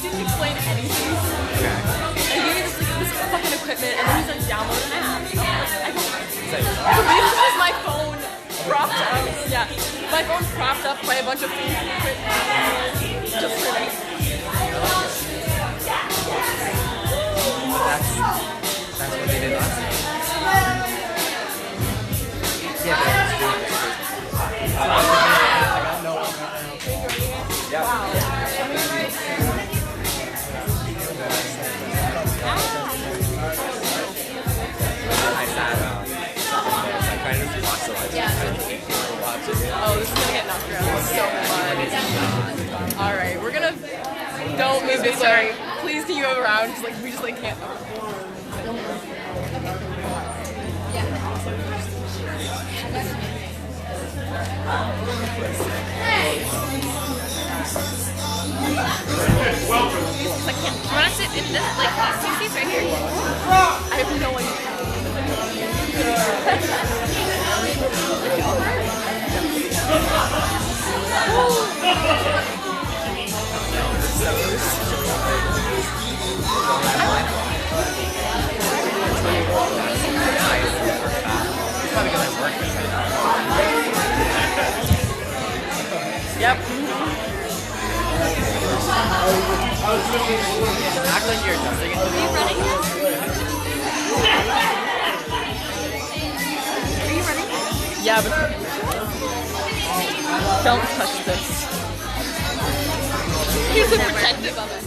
didn't explain anything. Okay. He gave me this fucking equipment, and then he's like, download an app. I It's like, this is my phone propped up. Yeah, my phone propped up by a bunch of equipment. Just for me. That's what they did last time. Yeah, but it's doing it. I got no one right now. Yeah. I sat I kind of just watched the live stream. I think people watch it. Oh, this is gonna get knocked around so much. All right, we're gonna don't move this way. Please, can you go around? Cause like we just like can't. Like, you want to sit in this, like, these two seats right here? I have no idea. Yep. Act like you're adjusting it. Are you running this? Are you running this? Yeah, but don't touch this. He's so protective of it.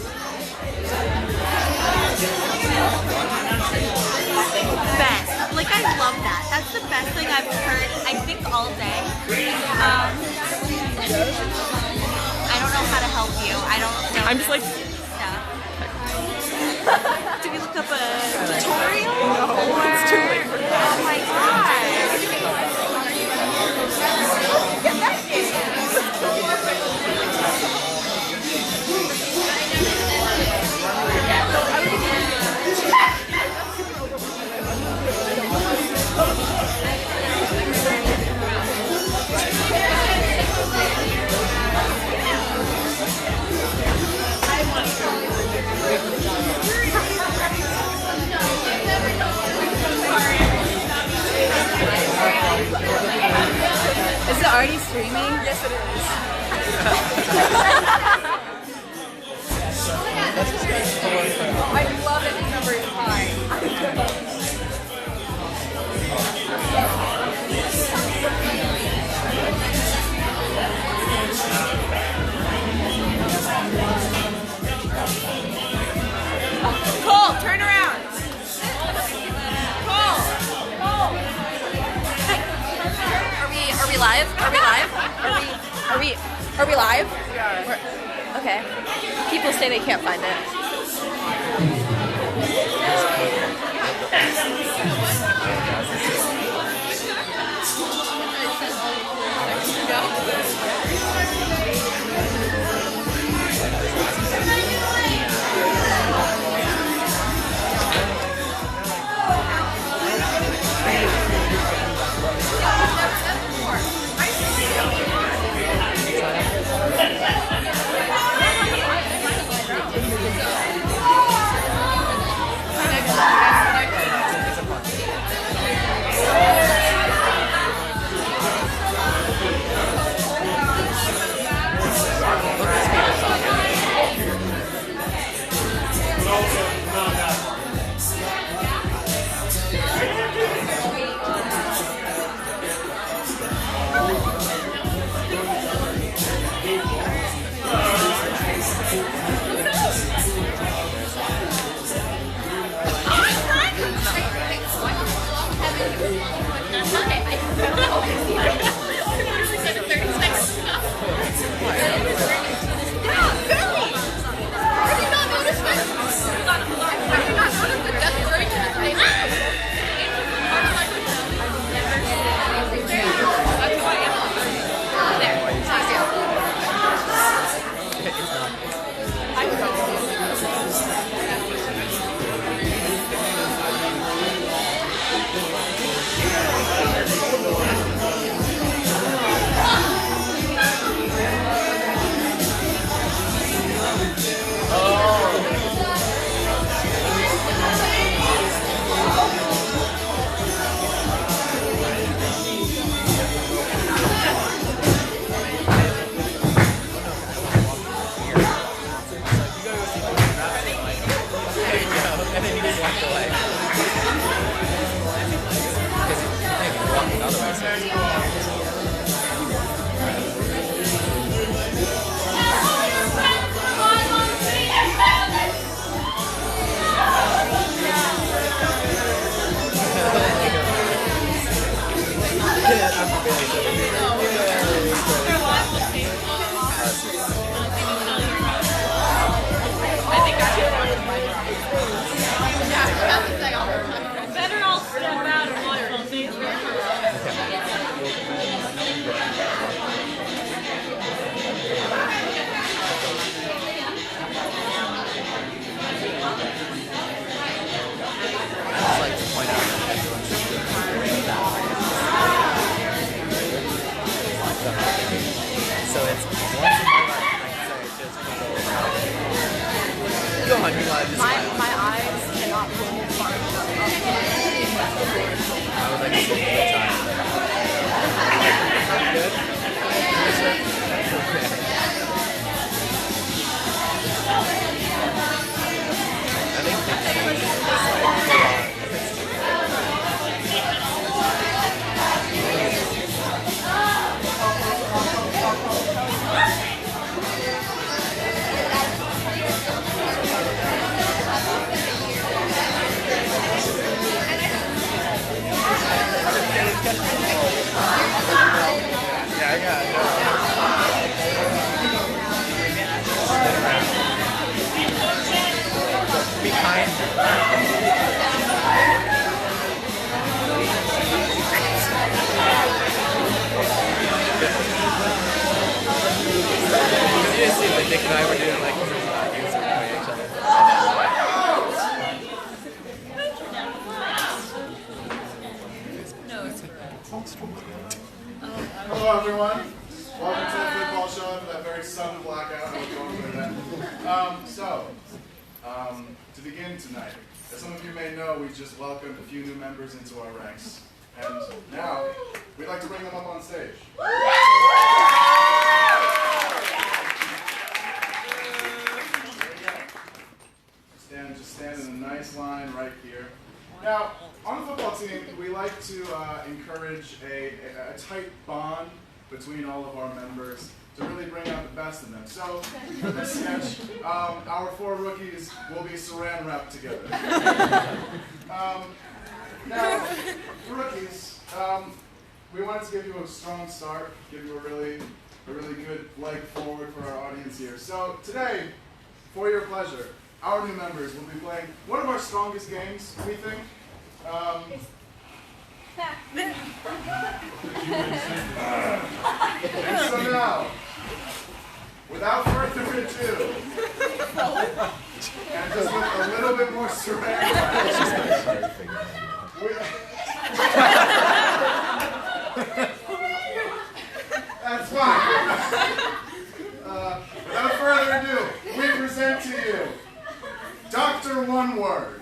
Best. Like, I love that. That's the best thing I've heard, I think, all day. I don't know how to help you. I don't know. I'm just like, stuff. Did we look up a tutorial? no, it's too late for that. Oh my god. Is it already streaming? Yes, it is. I love it. The number is high. Cole, turn around. Cole. Are we live? Are we live? Are we live? We are. Okay. People say they can't find it. Nick and I were doing like games and pointing at each other. Hello everyone. Welcome to the football show after that very sudden blackout I was going through then. To begin tonight, as some of you may know, we just welcomed a few new members into our ranks. And now, we'd like to bring them up on stage. Just stand in a nice line right here. Now, on the football team, we like to encourage a tight bond between all of our members to really bring out the best in them. So, for this sketch, our 4 rookies will be saran wrapped together. Now, for rookies, we wanted to give you a strong start, give you a really good leg forward for our audience here. So today, for your pleasure, our new members will be playing one of our strongest games, we think. And so now, without further ado, and just with a little bit more surrender, that's fine. Without further ado, we present to you Dr. One Word.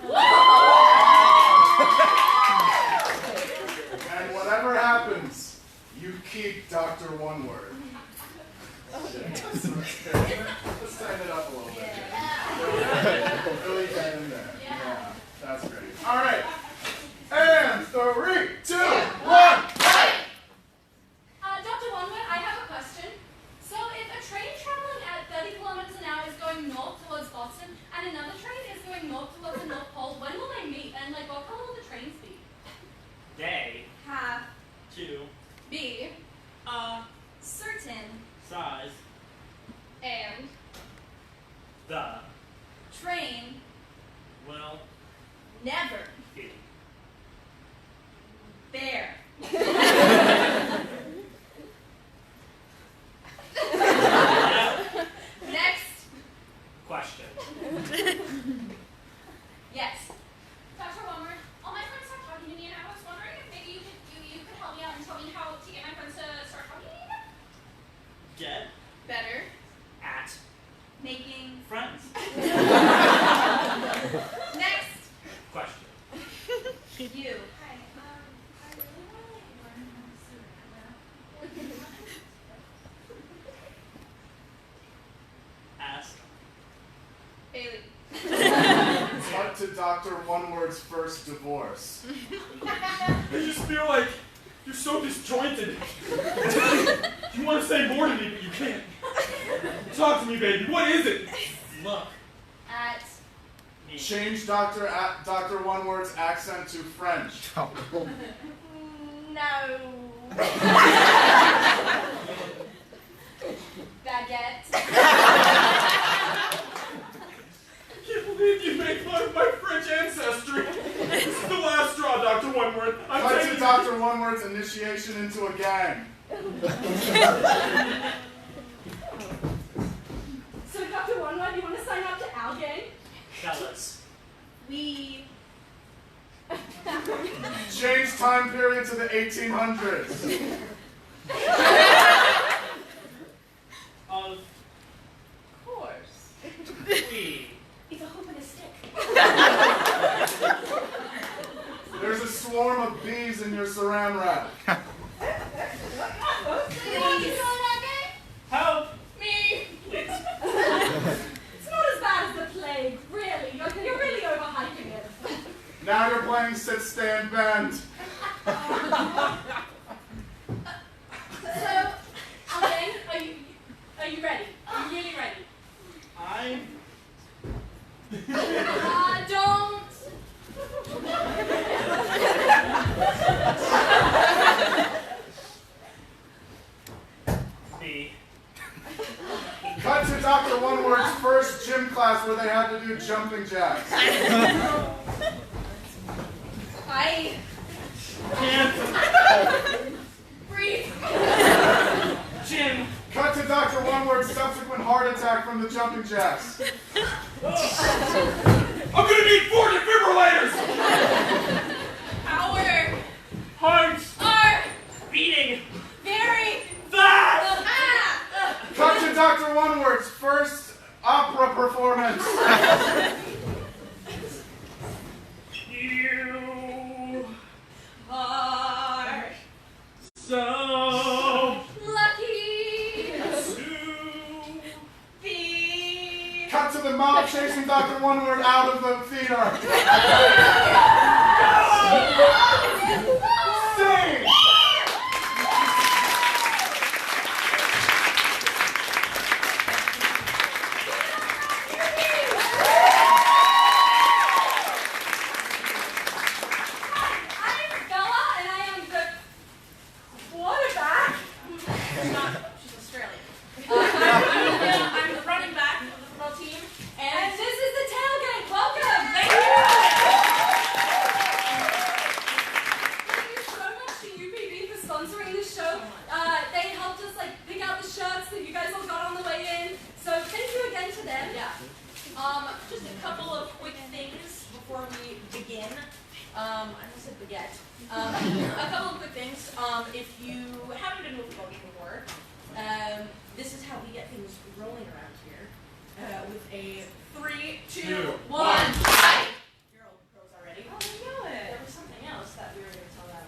And whatever happens, you keep Dr. One Word. Let's tighten it up a little bit. Really get in there. Yeah, that's great. All right. And 3, 2, 1, fight! Dr. Onward, I have a question. So if a train traveling at 30 kilometers an hour is going north towards Boston, and another train is going north towards the North Pole, when will they meet? And like, what color will the trains be? They Have to be a certain size and the train will never be. there. Next Question. Yes. Dr. Womert, all my friends stopped talking to me, and I was wondering if maybe you could help me out and tell me how to get my friends to start talking to me again. Get Better at making friends. next Question. you. Hi, I really want to learn how to surrender. Ask. Bailey. Cut to Dr. One Word's first divorce. I just feel like you're so disjointed. You want to say more to me, but you can't. Talk to me, baby. What is it? Look. At Me. Change Dr. One Word's accent to French. no. Baguette. I can't believe you make fun of my French ancestry. This is the last straw, Dr. Oneward. I'm Cut to taking Dr. One Word's initiation into a gang. So Dr. Oneward, you want to sign up to our gang? Fellas. We Change time period to the 1800s. Of course. we. It's a hoop and a stick. There's a swarm of bees in your saran wrap. Please. Help. Me. Please. It's not as bad as the plague, really. You're really overhyping it. Now you're playing sit, stand, bend. So, Alan, are you ready? Are you really ready? I. Don't. Be. Cut to Dr. One Word's first gym class where they had to do jumping jacks. I Can't. breathe. Jim Cut to Dr. One-Word's subsequent heart attack from the jumping jacks. I'm gonna need 4 defibrillators! Our Hearts are Beating. very Fast. Cut to Dr. One-Word's first opera performance. You are so lucky to be Cut to the mob chasing Dr. One-Word out of the theater. Sing! I'm Bella, and I am the quarterback. she's Australian. I'm the running back of the football team, And this is the Tailgate. Welcome. thank you. Thank you so much to UPB for sponsoring this show. They helped us pick out the shirts that you guys all got on the way in. So thank you again to them. Yeah. Just a couple of quick things before we begin. I almost said baguette. A couple of quick things. If you haven't been to a football game before, this is how we get things rolling around here. With a 3, 2, 1, fight! You're old pros already. Oh, I know it. There was something else that we were going to tell them.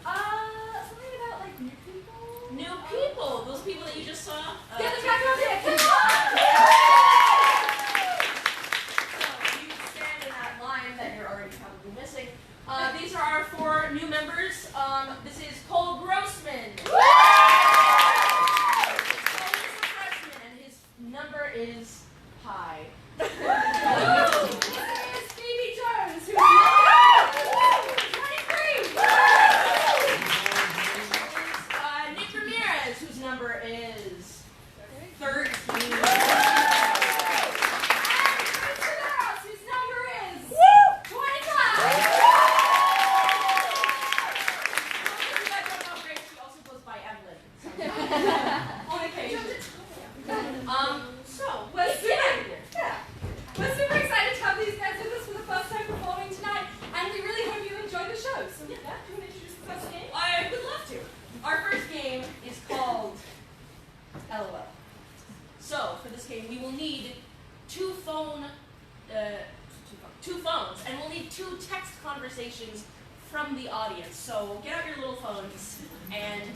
Something about new people. New people! Those people that you just saw? Get them back over here. Come on. So you stand in that line that you're already probably missing. These are our 4 new members. This is Cole Grossman. Cole is a freshman and his number is high. This is Phoebe Jones, who's 23. Nick Ramirez, whose number is 13. Whose number is 25. You guys don't know Grace, she also goes by Evelyn. On occasion. So, We're get out of here. We're super excited to have these guys with us for the first time performing tonight, and we really hope you enjoy the show. So, do you want to introduce the first game? I would love to. Our first game is called LOL. So, for this game, we will need 2 phones, and we'll need 2 text conversations from the audience. So, get out your little phones and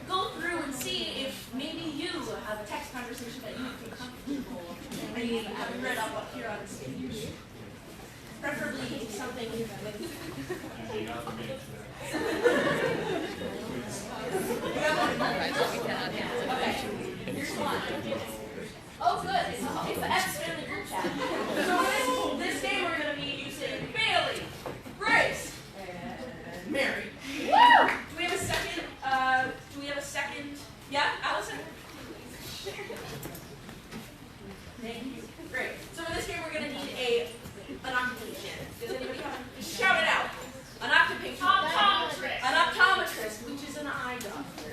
go through and see if maybe you have a text conversation that you feel comfortable having read up here on stage. Preferably something like okay, here's one. Oh, good. It's the X-Family group chat. So this game we're going to be using Bailey, Grace, and Mary. Woo! Do we have a second? Yeah, Allison? Thank you. Great. So in this game we're going to need an occupation. Does anybody have shout it out? An occupation. Optometrist. An optometrist, which is an eye doctor.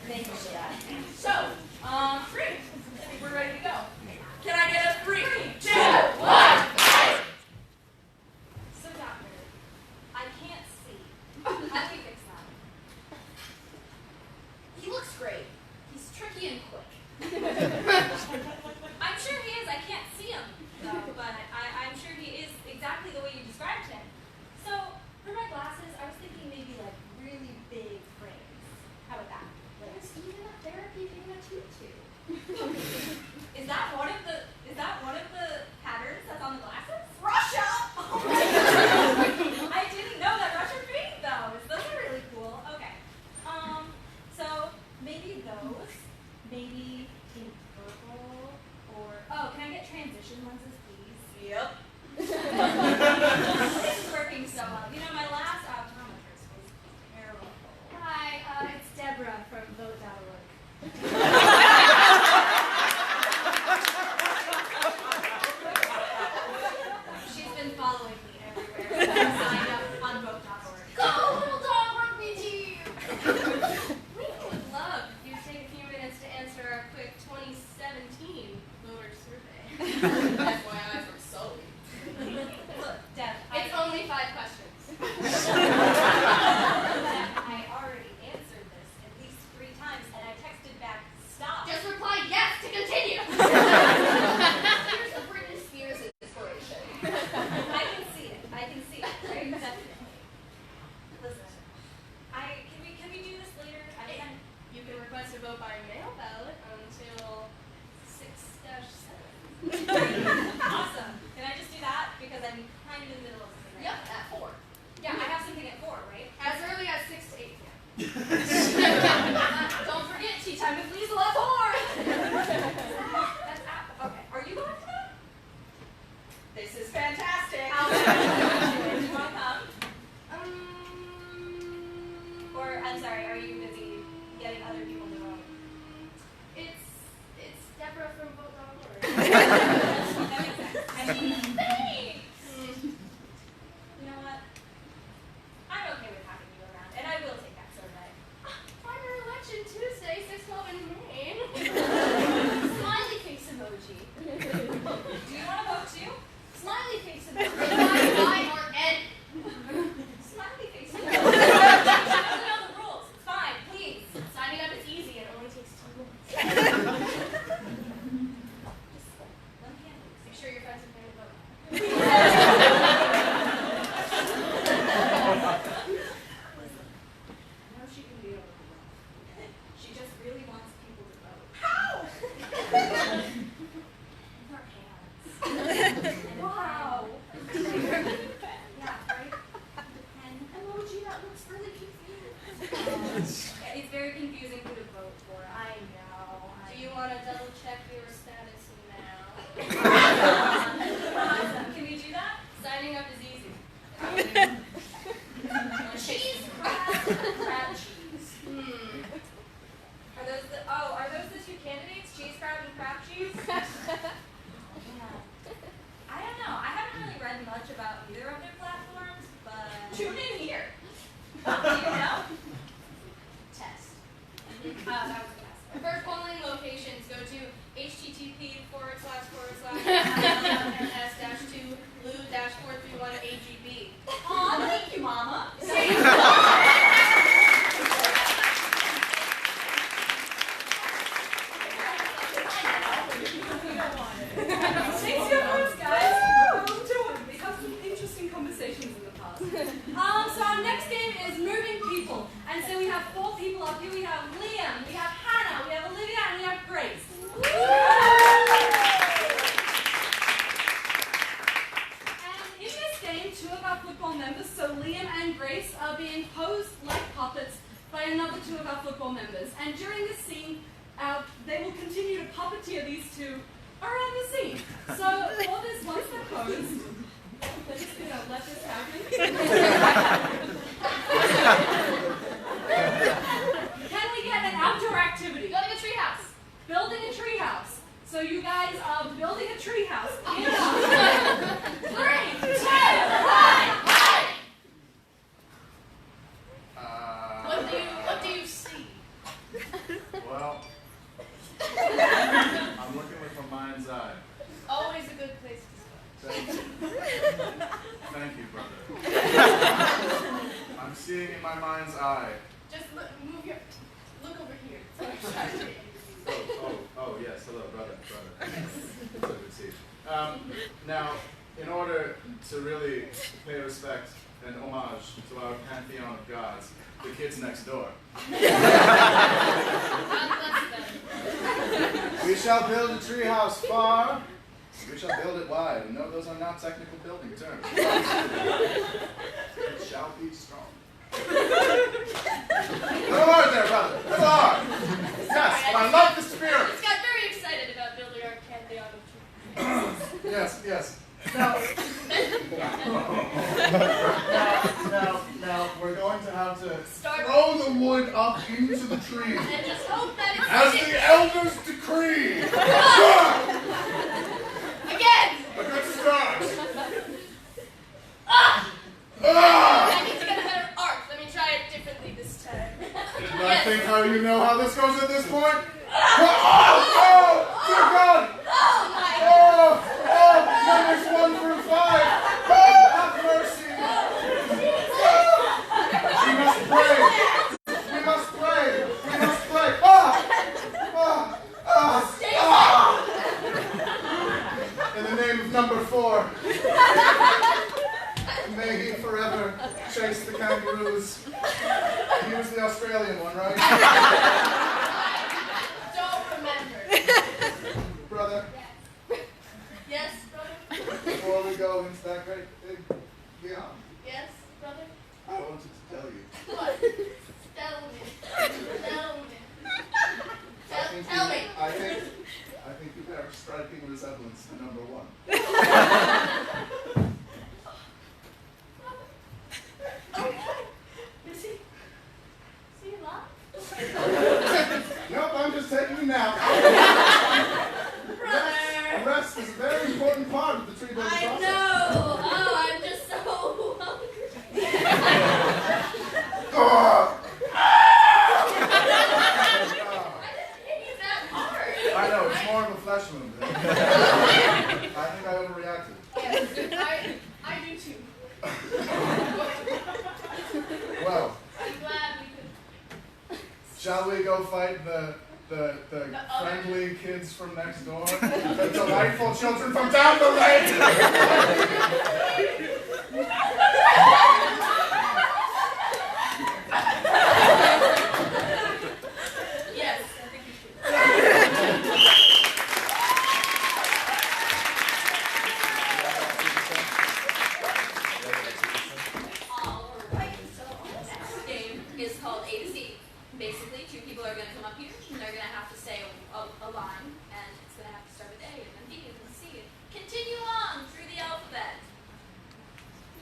Thank you for that. So, great. I think we're ready to go. Can I get a 3, 2, 1, fight? So, doctor, I can't see. How do you fix that? He looks great. He's tricky and quick. I'm sure he is. I can't see him, though, but I'm sure he is exactly the way you described him. So, for my glasses, I was thinking maybe really big frames. How about that? There's even a therapy in a tutu. Is that one of the patterns that's on the glasses? Russia! I didn't know that Russia made those. Those are really cool. Okay. So maybe those. Maybe in purple or can I get transition lenses, please? Yep. This is working so well. You know, my last optometrist was terrible. Hi, it's Deborah from Vote.org. She's been following me everywhere. Signed up on Vote.org. Go, little dog, rugby team! We would love if you take a few minutes to answer our quick FYI from Sully. Look, Deb, It's only 5 questions. I already answered this at least 3 times, and I texted back, stop. Just reply yes to continue. Here's the Britney Spears inspiration. I can see it. I can see it. Right? Definitely. Listen, can we do this later? You can request a vote by mail ballot until 6-7. Awesome. Can I just do that? Because I'm kind of in the middle of something right Yep, now. at 4. Yeah, I have something at 4, right? As early as 6 to 8 p.m. Don't forget, tea time with Liesel at 4. That's okay. Are you going to that? This is fantastic. Do you want to come? Or, I'm sorry, are you busy getting other people to vote? It's Deborah from Vote.org. That makes sense. I mean, thanks. You know what? I'm okay with having you around, and I will take that survey. Primary election Tuesday, 6/12 in Maine. Smiley face emoji. Do you want to vote too? Smiley face emoji. I or Ed. Smiley face. She doesn't know the rules. It's fine, please. Signing up is easy. It only takes 2 minutes. Just let me handle this. Make sure your friends are paying to vote. Listen, I know she can be overwhelmed. She just really wants people to vote. How? With our hands. Wow. Yeah, right? And emoji that looks really confused. Yeah, it's very confusing who to vote for. I know. Do you want to double check your status now? Awesome. Can we do that? Signing up is easy. Cheese crab cheese. Are those the 2 candidates? Cheese crab and crab cheese? Yeah. I don't know. I haven't really read much about either of their platforms, but tune in here. Do you know? Test. That was a test. For polling locations, go to http://ms-2 Aw, thank you, Mama. Thanks so much, guys. We have some interesting conversations in the past. So our next game is moving people. And so we have 4 people up here. We have Liam, we have Hannah, we have Olivia, and we have Grace. And in this game, 2 of our football members, so Liam and Grace, are being posed like puppets by another 2 of our football members. And during this scene, they will continue to puppeteer these 2 around the scene. So for this, once they're posed, we're just gonna let this happen. Can we get an outdoor activity? Building a treehouse. Building a treehouse. So you guys are building a treehouse. 3, 2, 1. What do you see? Well, I'm looking with my mind's eye. Always a good place to start. Thank you. Thank you, brother. I'm seeing in my mind's eye. Just look over here. Oh, yes. Hello, brother. So good to see you. Now, in order to really pay respect and homage to our pantheon of gods, the kids next door, we shall build a treehouse far. We shall build it wide. No, those are not technical building terms. It shall be strong. Come on there, brother. Come on. Yes, I love the spirit. Just got very excited about building our pantheon of trees. Yes. Now, we're going to have to throw the wood up into the tree. And just hope that it's As the elders decree. again! A good start. I need to get a better arc. Let me try it differently this time. Didn't I think how you know how this goes at this point? Oh, dear God! Oh my! Oh! name of number 4. May he forever chase the kangaroos. He was the Australian one, right? Don't remember. Brother, Yes, brother? before we go into that great big beyond, Yes, brother? I wanted to tell you. What? Tell me. Tell me. Tell me. I think you bear a striking resemblance to number 1. Is he alive? Nope, I'm just taking a nap. Brother! Rest is a very important part of the tree building I process. know! Oh, I'm just so hungry. Oh. I didn't hit you that hard. I know, it's more of a flesh wound. I think I overreacted. Yes, I do too. Well, I'm glad we could. shall we go fight the friendly kids from next door? The delightful children from down the lane! Yes, I think we should. Alright, so the next game is called A to Z. Basically, 2 people are going to come up here and they're going to have to say a line, and it's going to have to start with A and then B and then C and continue on through the alphabet.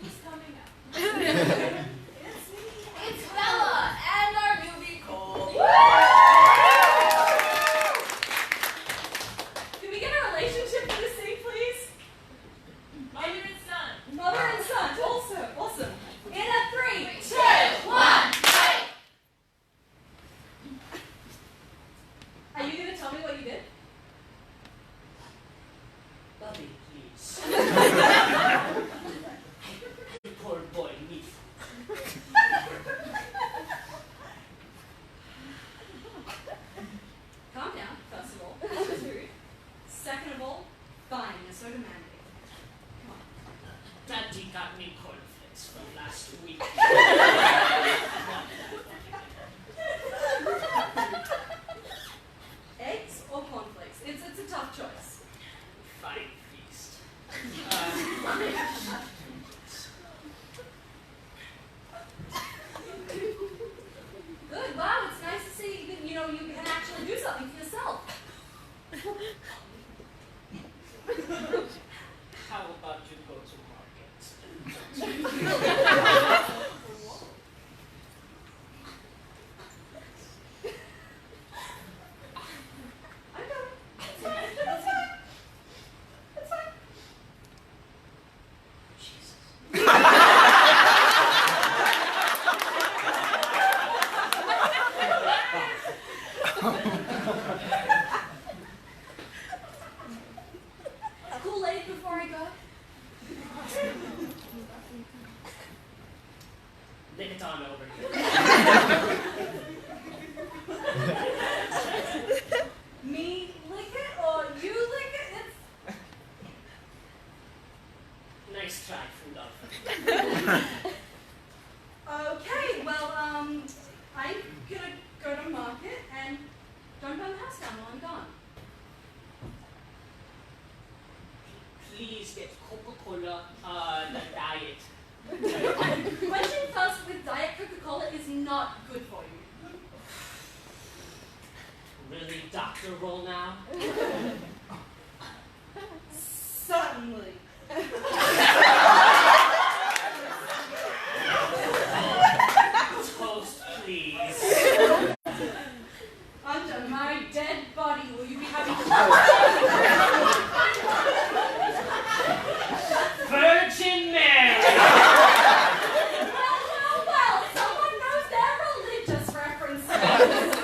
Who's coming up? It's me. It's Bella and our newbie Cole. Can we get a relationship for the C, please? Mother and son. Mother and son. Awesome. In a 3, 2, 1, break. Are you gonna tell me what you did? Bobby, please. Poor boy, me. Calm down, first of all. That was rude. Second of all, fine, you're so demanding. Come on. Daddy got me cornflakes from last week. Eggs or cornflakes? It's a tough choice. Fine feast. Good, wow, it's nice to see you can actually do something for yourself. How about you go to market? I'm going. It's fine. It's fine. It's fine. Jesus. Kool-Aid before I go. Lick it on over. Me lick it or you lick it? Nice try, food off. Okay, well, I'm gonna go to market and don't burn the house down while I'm gone. Please get Coca-Cola, the diet. Quenching thirst with Diet Coca-Cola is not good for you. Really, doctor roll now? Certainly. Toast, please. Under my dead body, will you be having Virgin Mary! Well, someone knows their religious references.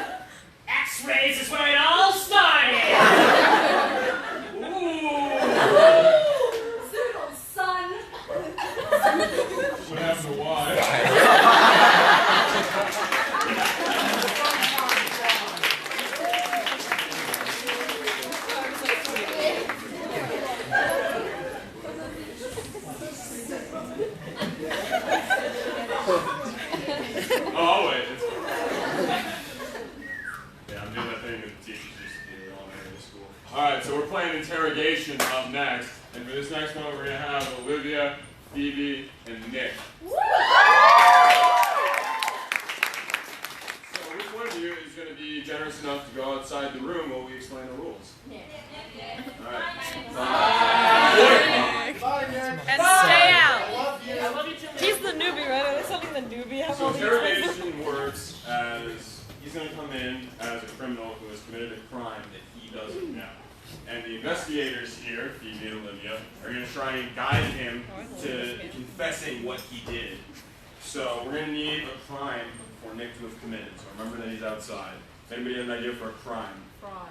X-rays is where it all started! interrogation up next. And for this next one, we're going to have Olivia, Phoebe, and Nick. So which one of you is going to be generous enough to go outside the room while we explain the rules? Nick. All right. Bye, Nick. And stay out. I love you. I love you too. He's the newbie, right? Are they sending the newbie? Have So all these interrogation works as he's going to come in as a criminal who has committed a crime that he doesn't know. And the investigators here, Phoebe and Olivia, are going to try and guide him to confessing what he did. So we're going to need a crime for Nick to have committed. So remember that he's outside. Does anybody have an idea for a crime? Fraud.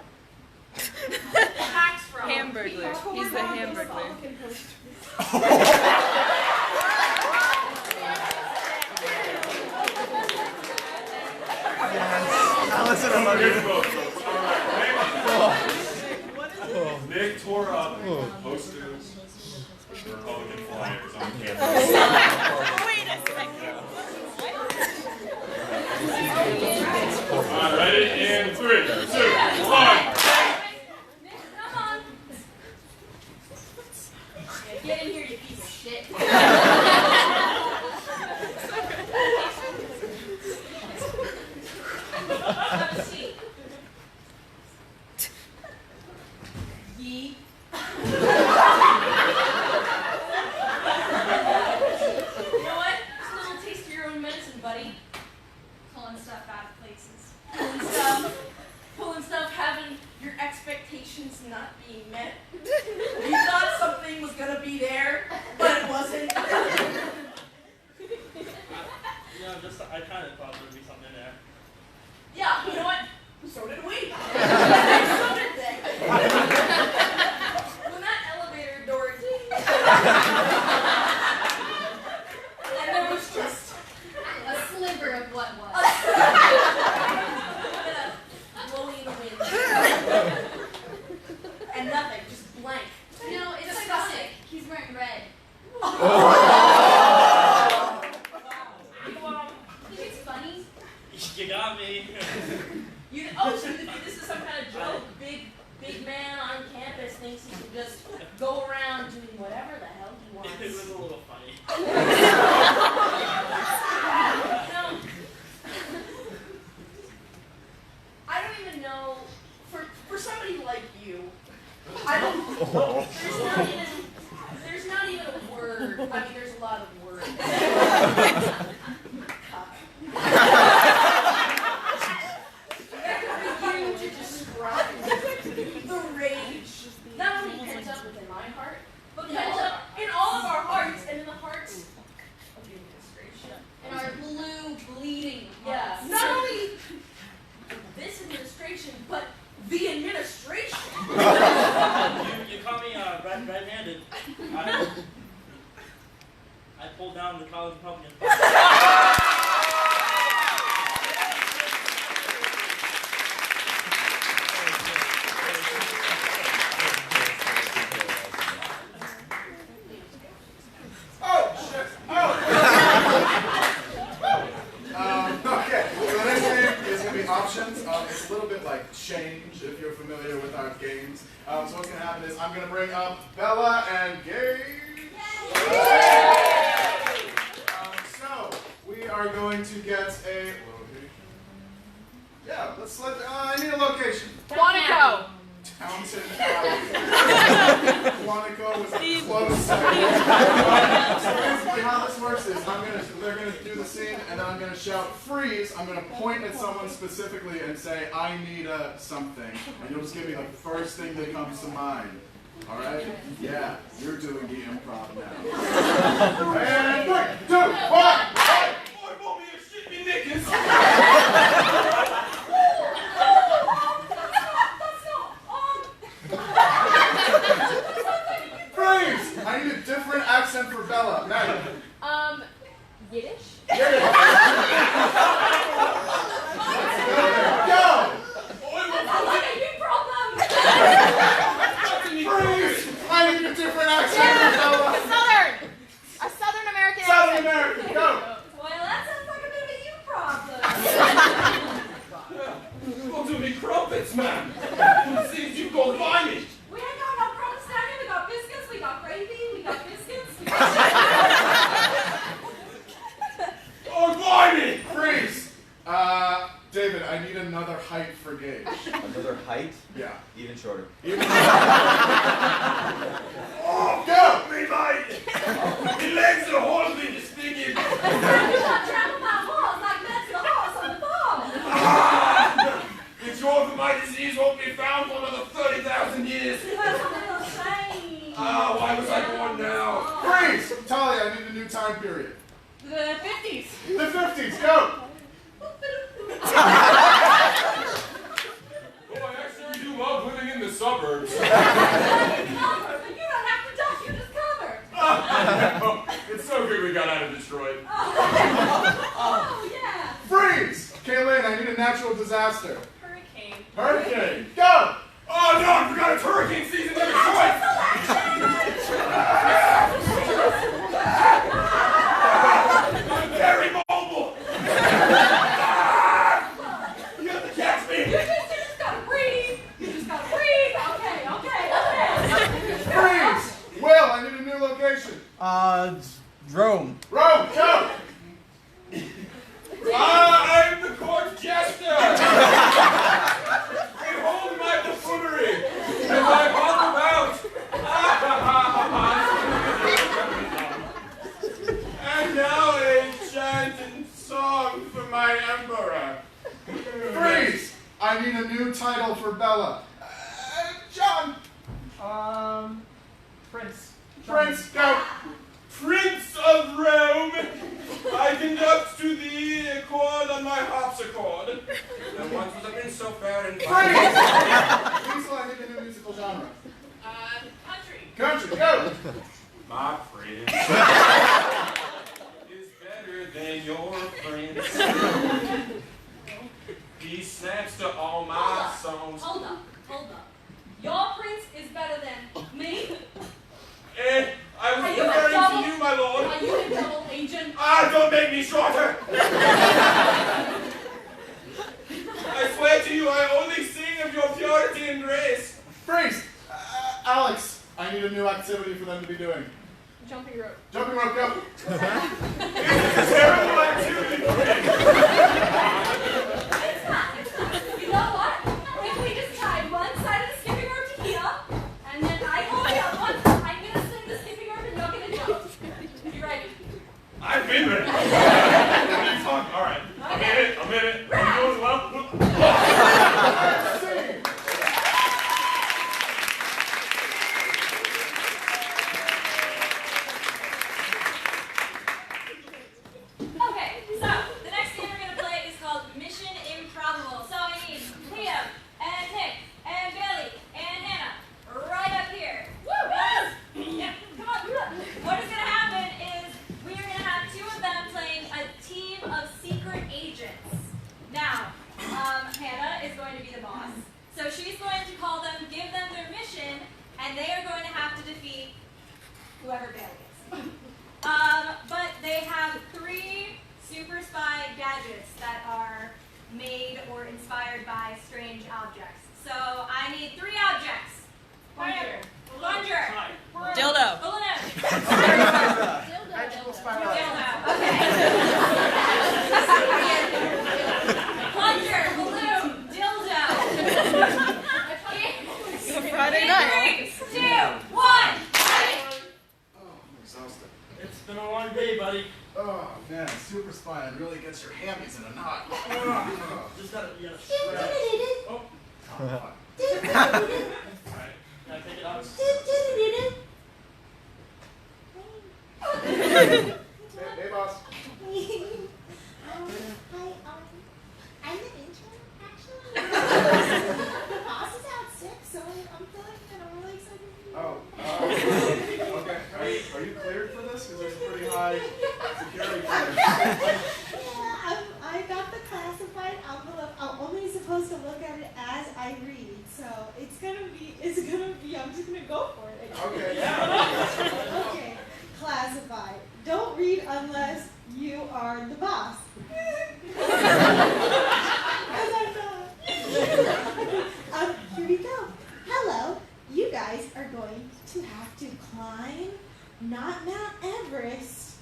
Tax fraud. Hamburglar. He's the hamburglar. Allison, I love Good you. vote, folks. All right. Nick tore up posters, Republican flyers on campus. Wait a second. All right, ready? In 3, 2, 1. Come on. Get in here, you piece of shit. Have a seat. Yee. You know what? Just a little taste of your own medicine, buddy. Pulling stuff out of places. Pulling stuff, having your expectations not being met. You thought something was gonna be there, but it wasn't. I kind of thought there'd be something in there. Yeah, you know what? So did we. So did they. When that elevator door dinged, and there was just A sliver of what was. blowing in the wind. And nothing, just blank. You know, it's like a sick. He's wearing red. Think it's funny? You got me. So this is some kind of joke. Big man on campus thinks he can just go around doing whatever the hell he wants. It was a little funny. No. I don't even know, for somebody like you, I don't, there's not even a word. I mean, there's a lot of words. Cuck. You to describe the rage, not only pent up within my heart, but pent up in all of our hearts and in the hearts of the administration. And our blue bleeding. Yeah, hearts. not only this administration, but the administration. You caught me red-handed. I pulled down the college Republican. Okay, so the next game is going to be options. It's a little bit like change if you're familiar with our games. So what's going to happen is I'm going to bring up Bella and Gage. So we are going to get a location. Yeah, let's let. I need a location. Quantico. Townsend Alley. Quantico was a close second. So basically how this works is they're gonna do the scene and then I'm gonna shout freeze. I'm gonna point at someone specifically and say I need something, and you'll just give me the first thing that comes to mind. All right? Yeah, you're doing the improv now. And 3, 2, 1. Boy, won't be a shit me knickers. Freeze! I need a different accent for Bella. Maddie. Yiddish? Go! Freeze! I need a different accent for Bella. A Southern American Southern American, go! Well, that sounds like a bit of a you problem. Go to me crumpets, man. It seems you go buy me. We ain't got no problems I need a new time period. The 50s. The 50s, go! Oh, I actually do love living in the suburbs. But you don't have to duck, you just cover. Oh, it's so good we got out of Detroit. Oh, yeah. Freeze! Kaylin, I need a natural disaster. Hurricane. Hurricane, go! Oh no, I forgot it's hurricane season in Detroit! I'm very mobile! You have to catch me! You just gotta breathe. You just gotta breathe. Okay. Freeze! Will, I need a new location. Rome. Rome, go! I'm the court jester! Behold my buffoonery! As I walk about! And now a chant and song for my emperor. Freeze! I need a new title for Bella. John! Prince. Prince, go! Prince of Rome, I conduct to thee a chord on my harpsichord. There once was a prince so fair and Freeze! fine. Diesel, I need a new musical genre. Country. Country, go! My prince is better than your prince. He snaps to all my songs. Hold up. Your prince is better than me. I was Are you a referring double- to you, my lord. Are you a double agent? Don't make me shorter. I swear to you, I only sing of your purity and grace. Freeze! Alex, I need a new activity for them to be doing. Jumping rope. Jumping rope, go! This is a terrible activity for me. It's not. You know what? If we just tie one side of the skipping rope to here, and then I hold the other one, I'm gonna sing the skipping rope and you're gonna jump. You ready? I've been ready. What are you talking? All right. I'm in it. I'm doing well. Sing! Okay, so the next game we're gonna play is called Mission Improbable. So I need Liam and Nick and Billy and Hannah right up here. Woo! Yeah, come on. What is gonna happen is we are gonna have two of them playing a team of secret agents. Now, Hannah is going to be the boss. So she's going to call them, give them their mission, and they are going to have to defeat whoever Bailey is. But they have 3 super spy gadgets that are made or inspired by strange objects. So I need 3 objects. Plunger. Dildo. Balloon. Vegetable Dildo. spiral. Okay. Plunger, balloon, dildo. Friday night. 3, 2, 1. Oh, I'm exhausted. It's been a long day, buddy. Oh, man, super spine really gets your hammies in a knot. Just gotta, you gotta stretch. Oh, Oh, alright. Can I take it out? hey, boss. I'm an intern, actually. The boss is out sick, so I'm feeling that I'm really excited to be Oh, okay. Are you cleared for this? Because there's a pretty high security clearance. Yeah, I got the classified envelope. I'm only supposed to look at it as I read, so it's gonna be, I'm just gonna go for it. Okay. Okay, classified. Don't read unless you are the boss. Because I'm not. Here we go. Hello. You guys are going to have to climb, not Mount Everest.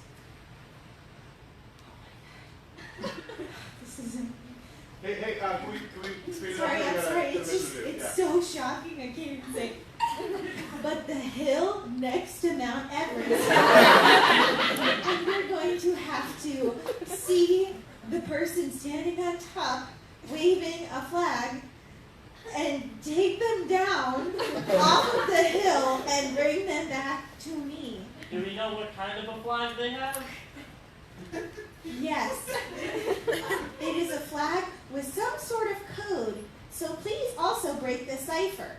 This isn't. Hey, can we speed it up? Sorry, We I'm got a sorry. It's mission just, to do. it's Yeah. so shocking. I can't even say. But the hill next to Mount Everest, and we're going to have to see the person standing on top, waving a flag, and take them down off of the hill and bring them back to me. Do we know what kind of a flag they have? Yes. It is a flag with some sort of code, so please also break the cipher.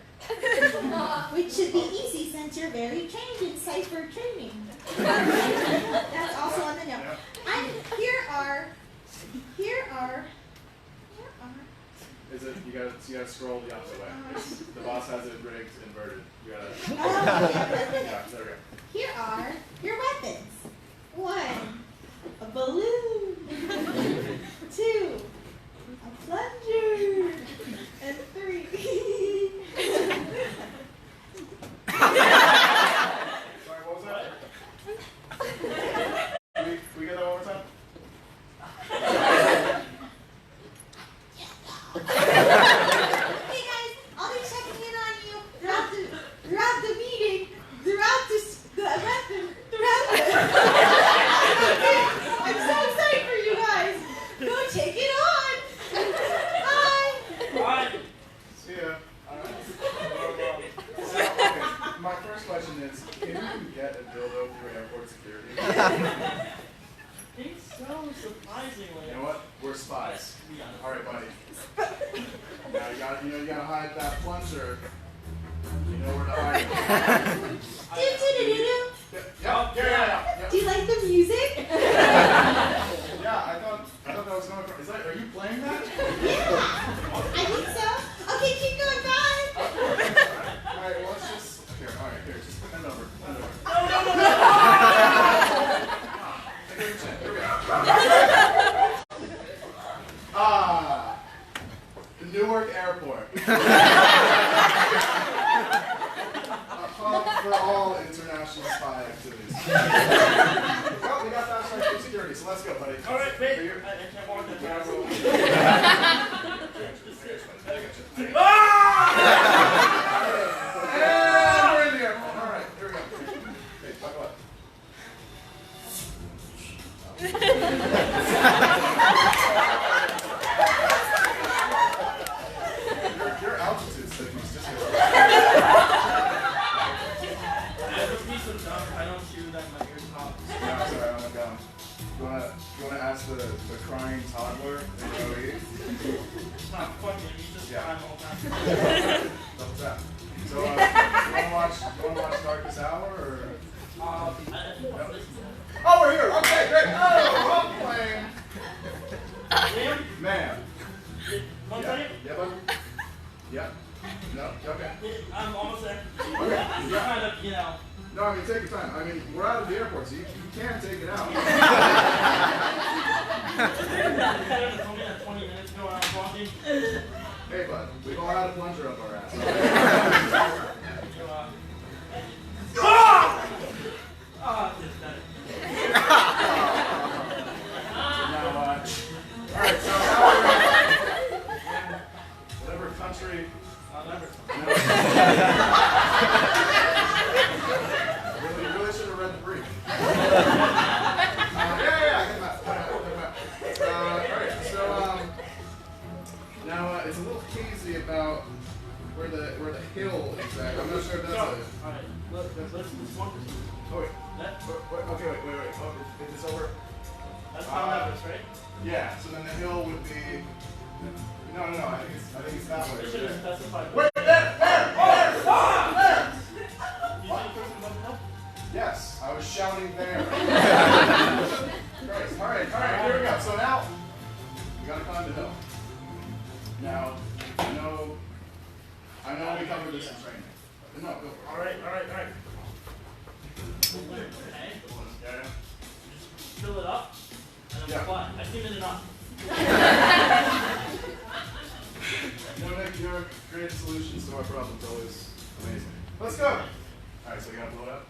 Which should be easy since you're very trained in cipher training. That's also on the note. And here are. Is it you gotta scroll the opposite way. The boss has it rigged inverted. You gotta yeah, there we go. Here are your weapons. 1, a balloon. 2, a plunger. And 3. Sorry, what was that? Can we get that one more time? Hey guys, I'll be checking in on you throughout the meeting, throughout the lesson, throughout the. I'm so excited for you guys. Go take it on. Bye. Bye. See ya. Alright. So, okay, my first question is, can you get a dildo through airport security? Think so, surprisingly. You know what? We're spies. Alright, buddy. Now you gotta hide that plunger. You know where to hide it. Do-do-do-do-do. Yeah. Do you like the music? Yeah, I thought that was going for. Are you playing that? Yeah, I think so. Okay, keep going. Bye. Alright, well, let's just. Here, just bend over. Here we go. Newark Airport. A hub for all international spy activities. Well, we got that side for security, so let's go, buddy. All right, wait. Here. I can't walk that fast. And we're in the airport. All right, here we go. Okay, buckle up. Your altitude sickness just goes. I don't shoot at my ear tops. Yeah, sorry, I'm down. You wanna ask the crying toddler in OE? It's not funny, you just Yeah. climb all the time. Double tap. So, you wanna watch Darkest Hour or? I think I'll listen to Oh, we're here. Okay, great. Oh, I'm playing. Liam? Man. One Yeah. second? Yeah, bud. Yeah. No. Okay. I'm almost there. Okay. You're Yeah. kind of, No, I mean, take your time. I mean, we're out of the airport, so you can take it out. better than told me that 20 minutes ago when I was walking. Hey, bud, we don't have a plunger up our ass. It's better. Now, all right, so now we're whatever country. Really should have read the brief. I get that. All right, so now it's a little hazy about where the hill exactly. I'm not sure if that's Alright, let's walk this. Oh wait. That, Okay, wait. Oh, is this over? that's Mount Everest, right? Yeah. So then the hill would be. No. I think it's that way. You should have specified. Wait, there! You see the person wasn't up? Yes, I was shouting there. Christ. All right, here we go. So now, we gotta climb the hill. Now, I know we covered this in training. But no, go for it. All right. Okay. Yeah. Just fill it up, and then Yeah. fly. I've seen it enough. Nick, your creative solutions to our problems always amazing. Let's go. All right, so we gotta blow it up.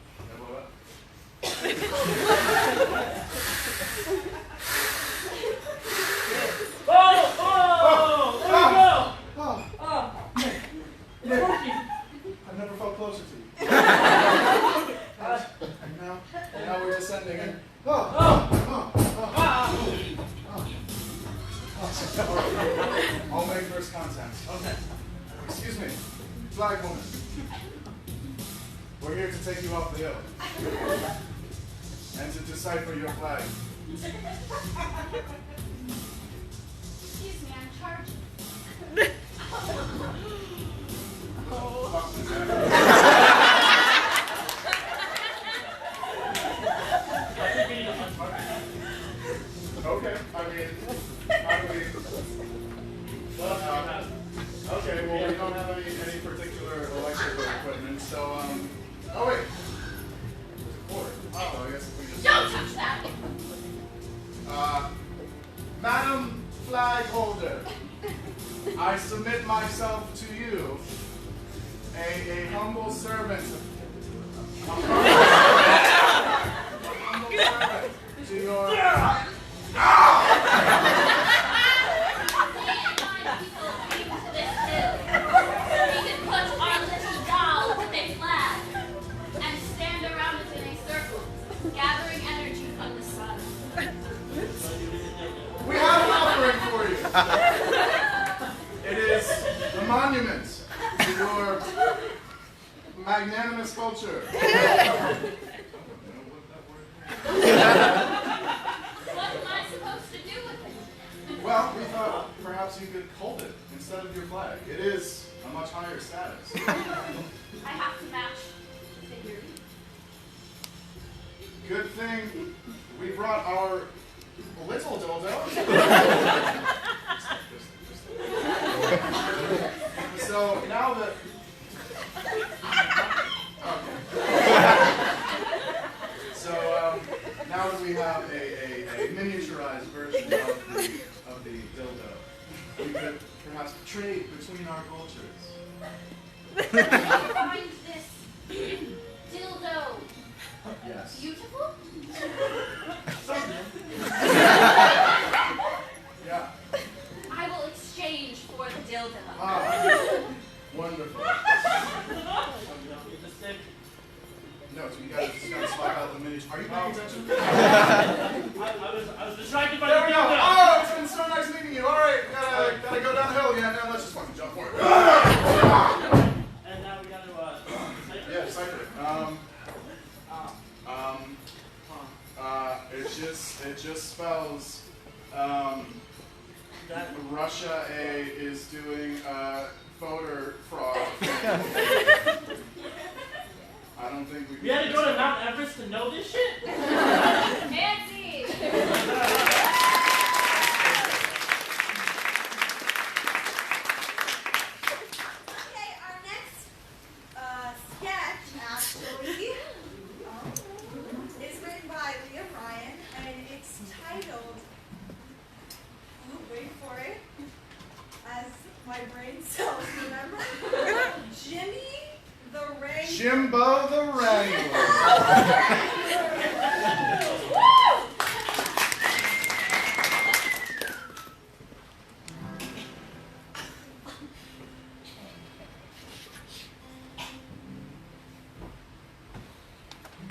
Oh! There we go! Oh, Oh! Nick, Working. I've never felt closer to you. Now we're descending in. I'll make first contact. Okay. Excuse me, flag woman. We're here to take take you off the hill and to decipher your flag. Excuse me, I'm charging. Okay, I mean, how do we? Well, okay, well, we don't have any particular electrical equipment, so oh wait, there's a cord. Oh, I guess if we just. Don't touch that! Madam Flag Holder, I submit myself to you, a humble servant. A humble servant to your. Gathering energy from the sun. We have an offering for you. It is a monument to your magnanimous culture. What am I supposed to do with it? Well, we thought perhaps you could hold it instead of your flag. It is a much higher status. I have to match the figure. Good thing we brought our little dildo. So now that. Okay. So now that we have a miniaturized version of the dildo, we could perhaps trade between our cultures. Find this dildo Yes. beautiful? Yeah. I will exchange for the dildo. Ah, wonderful. No, so you guys just gotta swap out the miniature. Are you paying attention? I was distracted by There the we go. dildo. Oh, it's been so nice meeting you. All right, gotta go down the hill again. Now let's just fucking jump for it. And now we got to Yeah, decipher it. It just spells that Russia is doing voter fraud. I don't think we. We had to go to Mount Everest to know this shit? Nancy! Okay, our next sketch actually is written by Leah Ryan, and it's titled, wait for it, as my brain cells remember, Jimmy the Wrangler. Jimbo the Wrangler.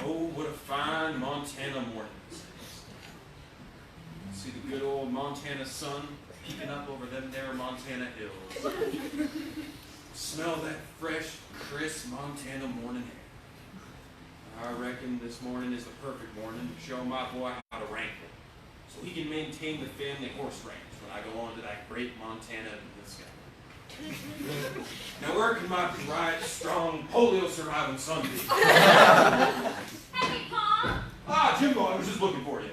Oh, what a fine Montana morning this is. See the good old Montana sun peeking up over them there Montana hills. Smell that fresh, crisp Montana morning air. I reckon this morning is the perfect morning to show my boy how to wrangle, so he can maintain the family horse ranch when I go on to that great Montana in the sky. Now where can my bright, strong, polio-surviving son be? Hey, Mom! Ah, Jimbo, I was just looking for you.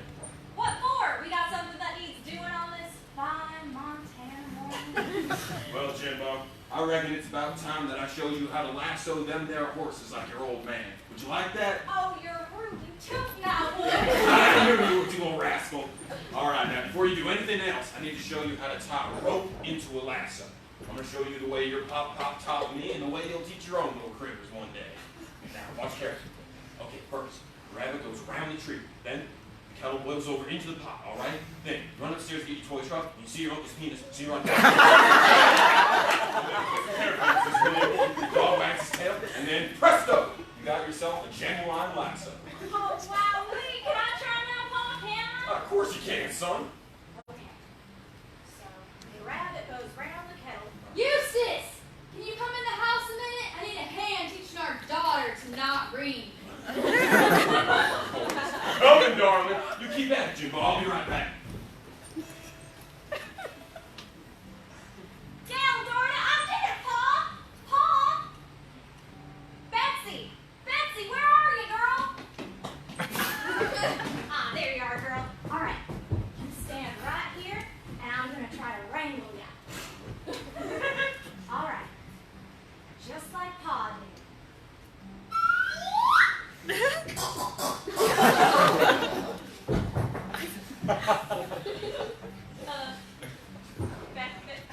What for? We got something that needs doing on this fine Montana morning. Well, Jimbo, I reckon it's about time that I show you how to lasso them there horses like your old man. Would you like that? Oh, you're rude. You took now, boy. I knew you were too little rascal. All right, now, before you do anything else, I need to show you how to tie a rope into a lasso. I'm going to show you the way your pop taught me and the way you'll teach your own little critters one day. Now, watch carefully. Okay, first, the rabbit goes around the tree. Then, the kettle boils over into the pot, all right? Then, run upstairs to get your toy truck. You see your uncle's penis, so you run down. The dog wags his tail, and then, presto! You got yourself a genuine lasso. Oh, wow. Wait, can I try now, Papa? Can I? Of course you can, son. Okay. So, the rabbit goes round the kettle. Eustace! Can you come in the house a minute? I need a hand teaching our daughter to not read. keep at it, Jimbo. I'll be right back. Damn, Dorna, I did it, Paul! Paul! Betsy! Betsy, where are you, girl? Ah, there you are, girl. All right. You stand right here, and I'm going to try to wrangle you. All right. Just like Pa did.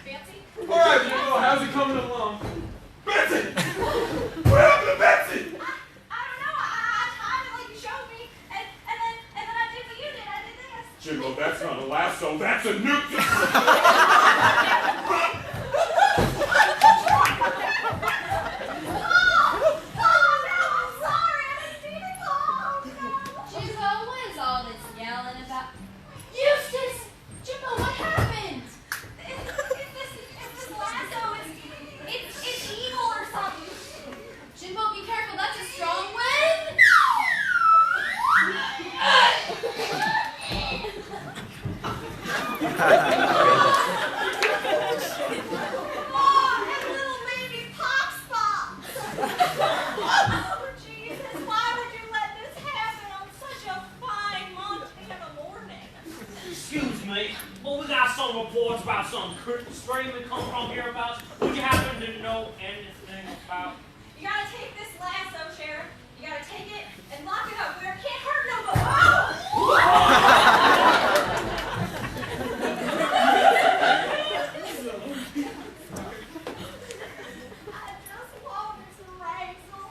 Betsy? All right, Jimbo, how's it coming along? Betsy! What happened to Betsy? I don't know. I timed it like you showed me, and then I did what you did. I did this. Jimbo, that's not a lasso, that's a nuke. Jimbo, what is all this yelling about? Eustace! Jimbo, what happened? It's this lasso. It's evil or something. Jimbo, be careful. That's a strong wind. Oh, that little baby pop spots. Oh, Jesus. Why would you let this happen on such a fine Montana morning? Excuse me, but we got some reports about some streaming come from hereabouts. Would you happen to know anything about? You gotta take this lasso, Sheriff. You gotta take it and lock it up where it can't hurt nobody. Oh! I just want to wrangle.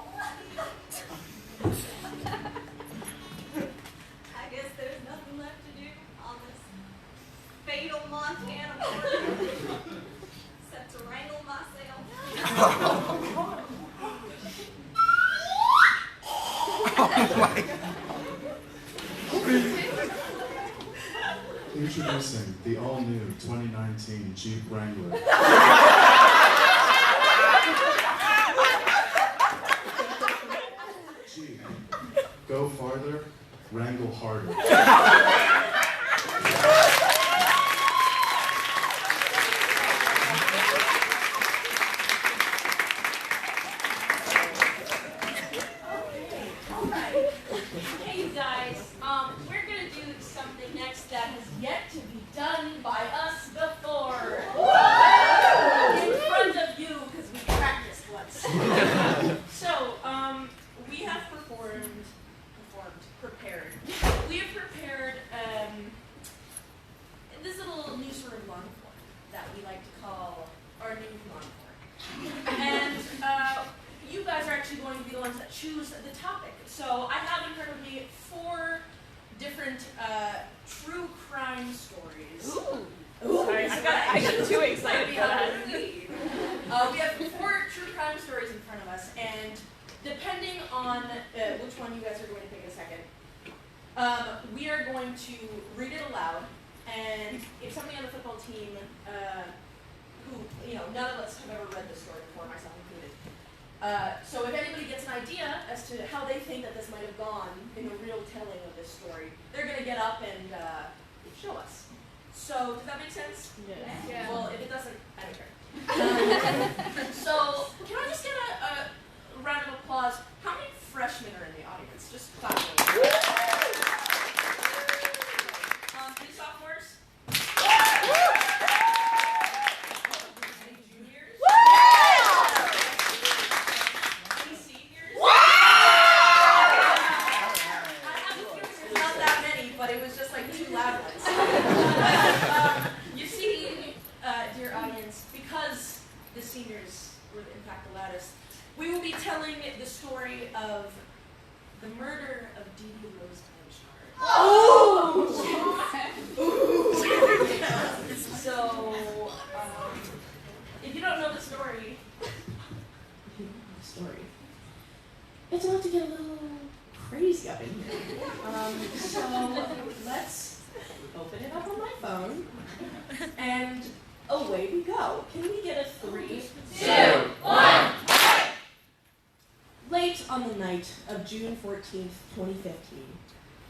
I guess there's nothing left to do on this fatal Montana morning except to wrangle myself. Introducing the all-new 2019 Jeep Wrangler. Jeep, go farther, wrangle harder. Hey, you guys. We're gonna do something next that has yet to be done by us before. In front of you, because we practiced once. So, we have prepared. We have prepared this little new sort of long form that we like to call our new long form. And you guys are actually going to be the ones that choose the topic. So I have in front of me 4 different true crime stories. Ooh. Sorry, I got too excited for that. We have 4 true crime stories in front of us, and depending on which one you guys are going to pick in a second, we are going to read it aloud, and if somebody on the football team who, none of us have ever read this story before, myself included, so if anybody gets an idea as to how they think that this might have gone in the real telling of this story, they're going to get up and show us. So, does that make sense? Yeah. Well, if it doesn't, I don't care. So, can I just get a round of applause? How many freshmen are in the audience? Just clap. Any sophomores? Any juniors? Any seniors? I have a feeling there's not that many, but it was just like 2 loud ones. You see, dear audience, because the seniors were in fact the loudest, we will be telling the story of the murder of Dee Dee Rose Blanchard. Oh! So, if you don't know the story, it's about to get a little crazy up in here. So let's open it up on my phone, and away we go. Can we get a 3, 2, 1? Late on the night of June 14th, 2015,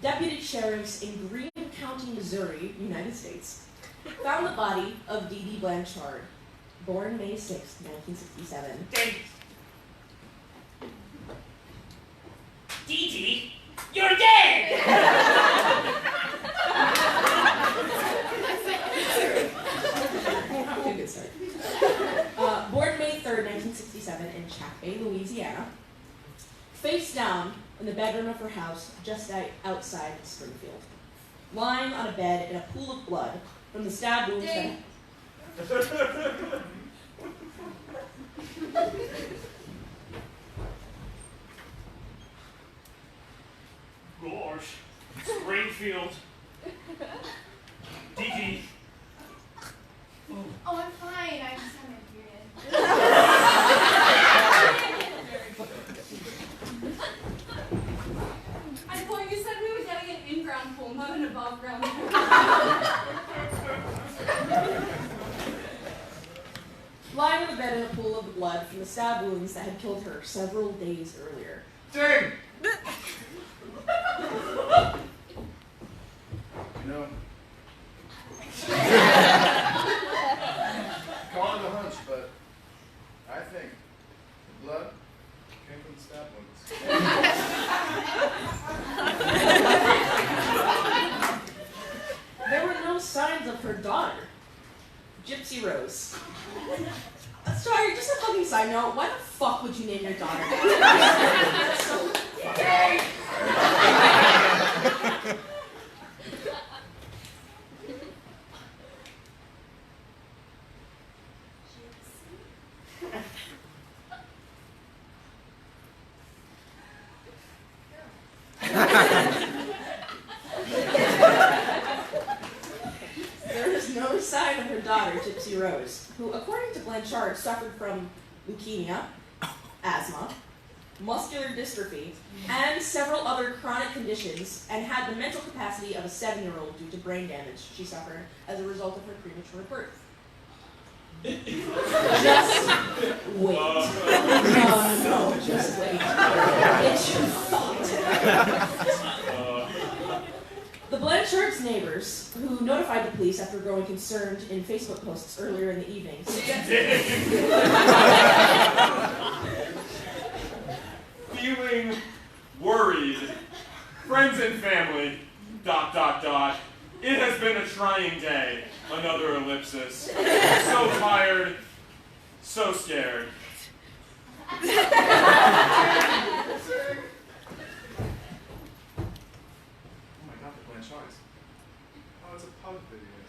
deputy sheriffs in Greene County, Missouri, United States, found the body of Dee Dee Blanchard, born May 6, 1967. Dang. Dee Dee, you're dead! Good start. Born May 3rd, 1967 in Chappie, Louisiana, face down in the bedroom of her house just outside Springfield, lying on a bed in a pool of blood from the stab wounds that... Gosh, Springfield. Dee Dee. Oh, I'm fine. I just had my period. I thought you said we were getting an in-ground pool, not an above-ground pool. Lying on the bed in a pool of blood from the stab wounds that had killed her several days earlier. Ding! You know, call it a hunch, but I think the blood came from the stab wounds. There were no signs of her daughter, Gypsy Rose. Sorry, just a fucking side note, why the fuck would you name your daughter? That's so fucking... There is no sign of her daughter, Gypsy Rose, who, according to Blanchard, suffered from leukemia, asthma, muscular dystrophy, and several other chronic conditions, and had the mental capacity of a 7-year-old due to brain damage she suffered as a result of her premature birth. Just wait. No, just wait. It's your fault. The Blanchards' neighbors, who notified the police after growing concerned in Facebook posts earlier in the evening, Feeling worried. Friends and family. ... It has been a trying day. Another ellipsis. So tired. So scared. Oh my god, the Blanchards. Oh, it's a punk video.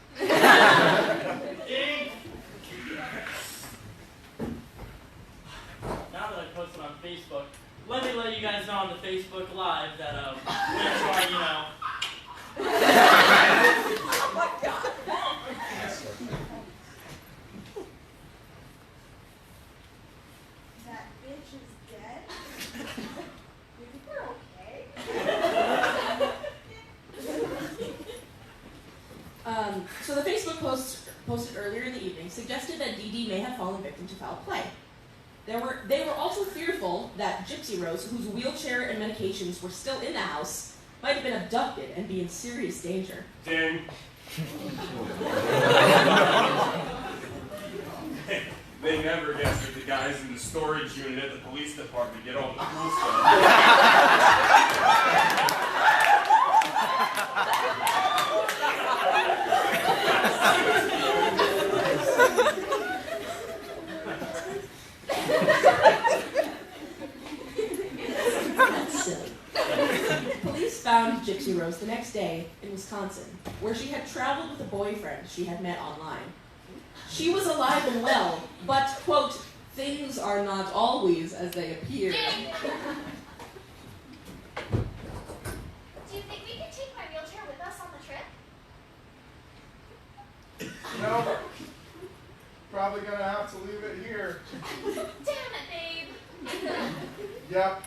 Now that I posted on Facebook, let me let you guys know on the Facebook Live that, Blanchard, you know. Oh my god. That bitch is dead? You think we're okay? So the Facebook post posted earlier in the evening suggested that Dee Dee may have fallen victim to foul play. They were also fearful that Gypsy Rose, whose wheelchair and medications were still in the house, might have been abducted and be in serious danger. Ding. They never guessed that the guys in the storage unit at the police department get all the cool stuff. Silly. Police found Gypsy Rose the next day in Wisconsin, where she had traveled with a boyfriend she had met online. She was alive and well, but, quote, things are not always as they appear. Do you think we could take my wheelchair with us on the trip? No. Probably gonna have to leave it here. Damn it, babe. Yep.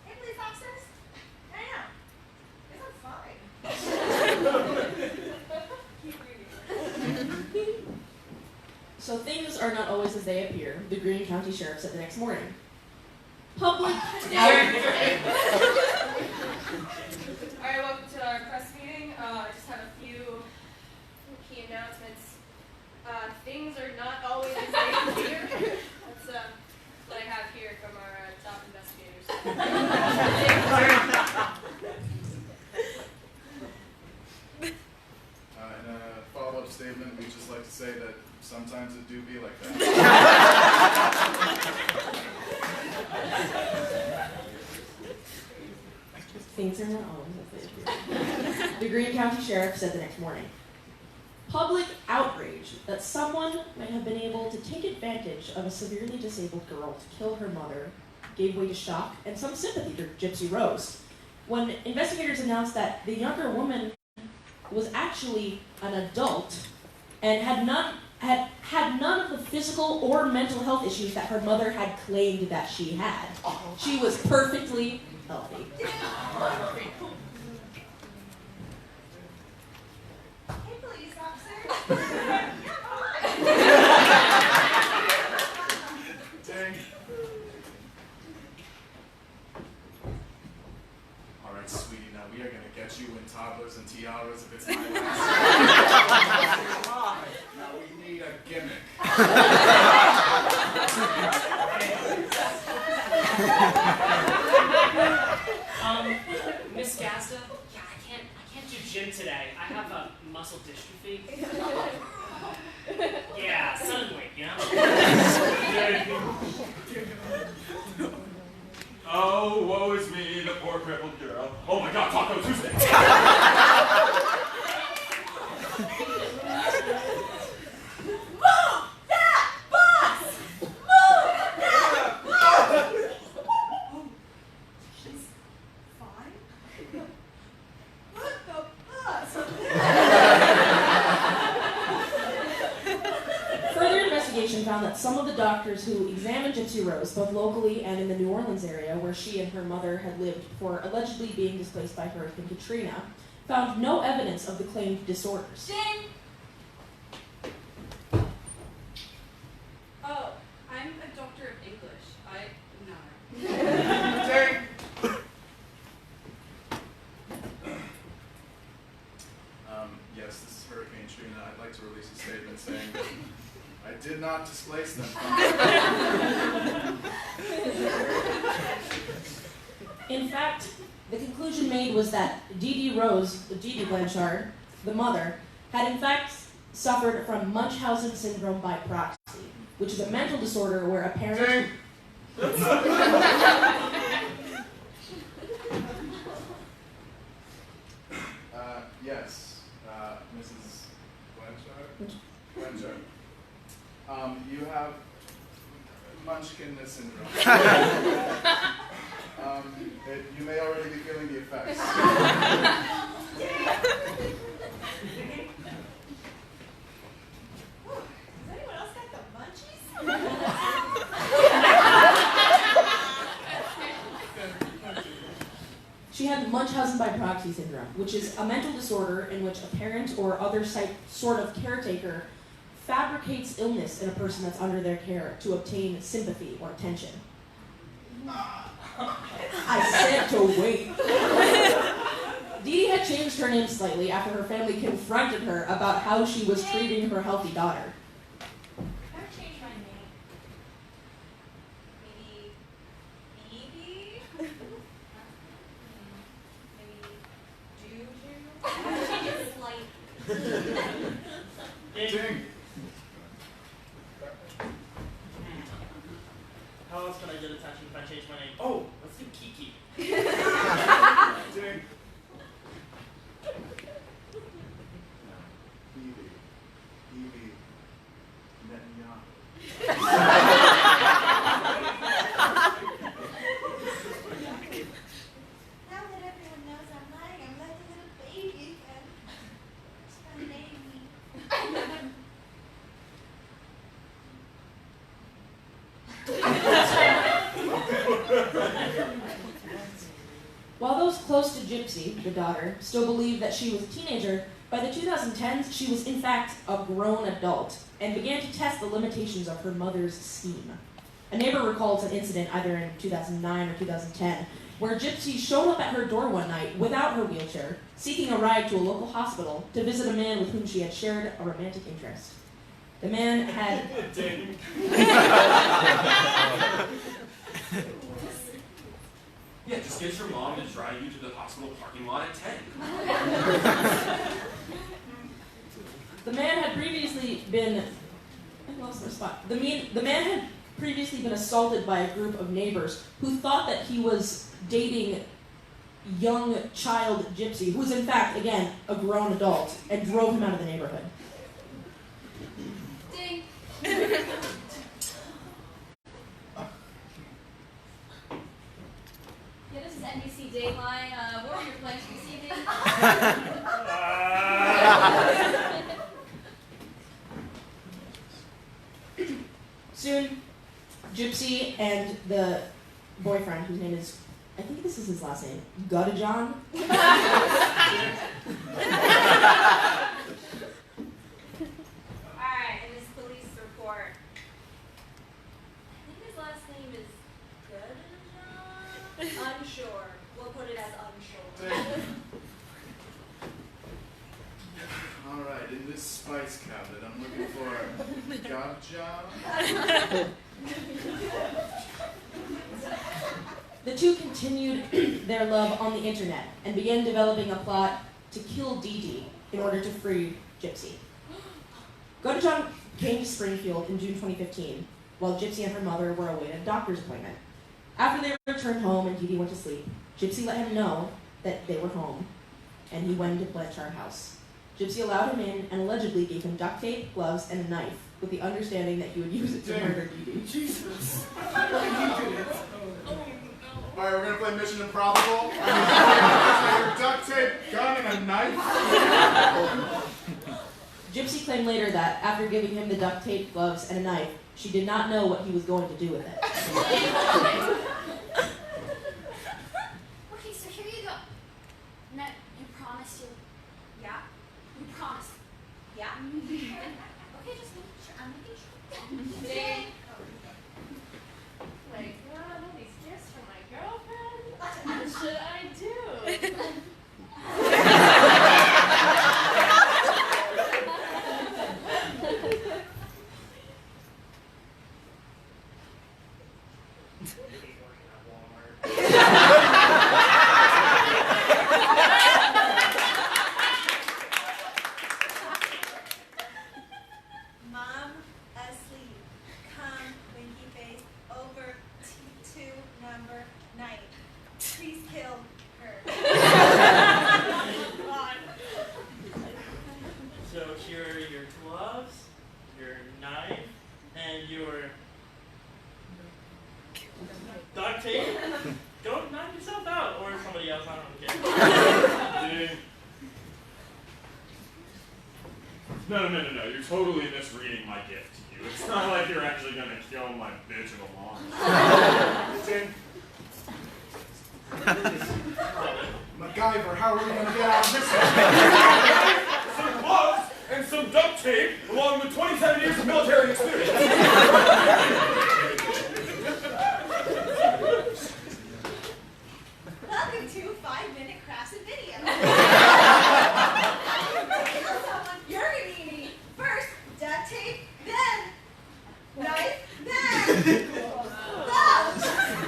Hey, police officers. I know. This is fine. Keep reading. So things are not always as they appear, the Greene County Sheriff said the next morning. Public Alright, welcome to our press meeting. I just have a few key announcements. Things are not always as they appear. That's what I have here from our top investigators. In a follow-up statement, we'd just like to say that sometimes it do be like that. Things are not always as they appear. The Greene County Sheriff said the next morning. Public outrage that someone might have been able to take advantage of a severely disabled girl to kill her mother gave way to shock and some sympathy for Gypsy Rose when investigators announced that the younger woman was actually an adult and had none of the physical or mental health issues that her mother had claimed that she had. She was perfectly healthy. Hey, police officer. Dang. Alright, sweetie, now we are gonna get you in toddlers and tiaras if it's my last. Now we need a gimmick. Miss Gasta? Yeah, I can't do gym today. I have a muscle dystrophy. Yeah, suddenly, you know? Oh, woe is me, the poor crippled girl. Oh my god, Taco Tuesday! Move that bus! Move that bus! She's fine? What the bus? Further investigation found that some of the doctors who examined Gypsy Rose, both locally and in the New Orleans area where she and her mother had lived before allegedly being displaced by Hurricane Katrina, found no evidence of the claimed disorders. Ding! Oh, I'm a doctor of English. No. Dang. Yes, this is Hurricane Katrina. I'd like to release a statement saying that I did not displace them. In fact, the conclusion made was that Dee Blanchard, the mother, had in fact suffered from Munchausen syndrome by proxy, which is a mental disorder where a parent... Yes, Mrs. Blanchard. You have Munchkin syndrome. You may already be feeling the effects. Has anyone else got the munchies? She had Munchausen by proxy syndrome, which is a mental disorder in which a parent or other sort of caretaker fabricates illness in a person that's under their care to obtain sympathy or attention. I said to wait. Dee had changed her name slightly after her family confronted her about how she was treating her healthy daughter. I've changed my name. Maybe Juju? I'll change it slightly. Ding. How else can I get attention if I change my name? Oh, let's do Kiki. Ding. Evie. Netanyahu. Now that everyone knows I'm lying, I'm like a little baby again. Just gonna name me. While those close to Gypsy, the daughter, still believed that she was a teenager, By the 2010s, she was in fact a grown adult and began to test the limitations of her mother's scheme. A neighbor recalls an incident either in 2009 or 2010 where Gypsy showed up at her door one night without her wheelchair, seeking a ride to a local hospital to visit a man with whom she had shared a romantic interest. The man had... Yeah, just get your mom to drive you to the hospital parking lot at 10. The man had previously been... I lost my spot. The man had previously been assaulted by a group of neighbors who thought that he was dating young child Gypsy, who was in fact, again, a grown adult, and drove him out of the neighborhood. Ding. Yeah, this is NBC Dateline. What are your plans for this evening? Soon, Gypsy and the boyfriend, whose name is, I think this is his last name, Godajon. Alright, in this police report. I think his last name is Goodjohn? Unsure. We'll put it as unsure. Alright, in this spice cabinet, I'm looking for gotcha. The two continued their love on the internet and began developing a plot to kill Dee Dee in order to free Gypsy. Godajon came to Springfield in June 2015, while Gypsy and her mother were awaiting a doctor's appointment. After they returned home and Dee Dee went to sleep, Gypsy let him know that they were home, and he went into Blanchard House. Gypsy allowed him in and allegedly gave him duct tape, gloves, and a knife, with the understanding that he would use it to murder Dee Dee. Jesus. Alright, we're gonna play Mission Improbable. Duct tape, gun, and a knife. Gypsy claimed later that, after giving him the duct tape, gloves, and a knife, she did not know what he was going to do with it. Okay, so here you go. Now, you promise you. Yeah? You promise. Yeah? Okay, just making sure. I'm making sure. Ding. My God, all these gifts from my girlfriend. What should I do? Mom asleep. Come, winky face, over to number 9. Please kill her. So here are your gloves, your knife, and your duct tape. Don't knock yourself out, or somebody else, I don't care. Ding. No, you're totally misreading my gift to you. It's not like you're actually gonna kill my bitch of a mom. Ding. MacGyver, how are we gonna get out of this one? Some gloves and some duct tape, along with 27 years of military experience. Welcome to 5-minute crafts and video. Kill someone, you're gonna need first duct tape, then knife, then gloves.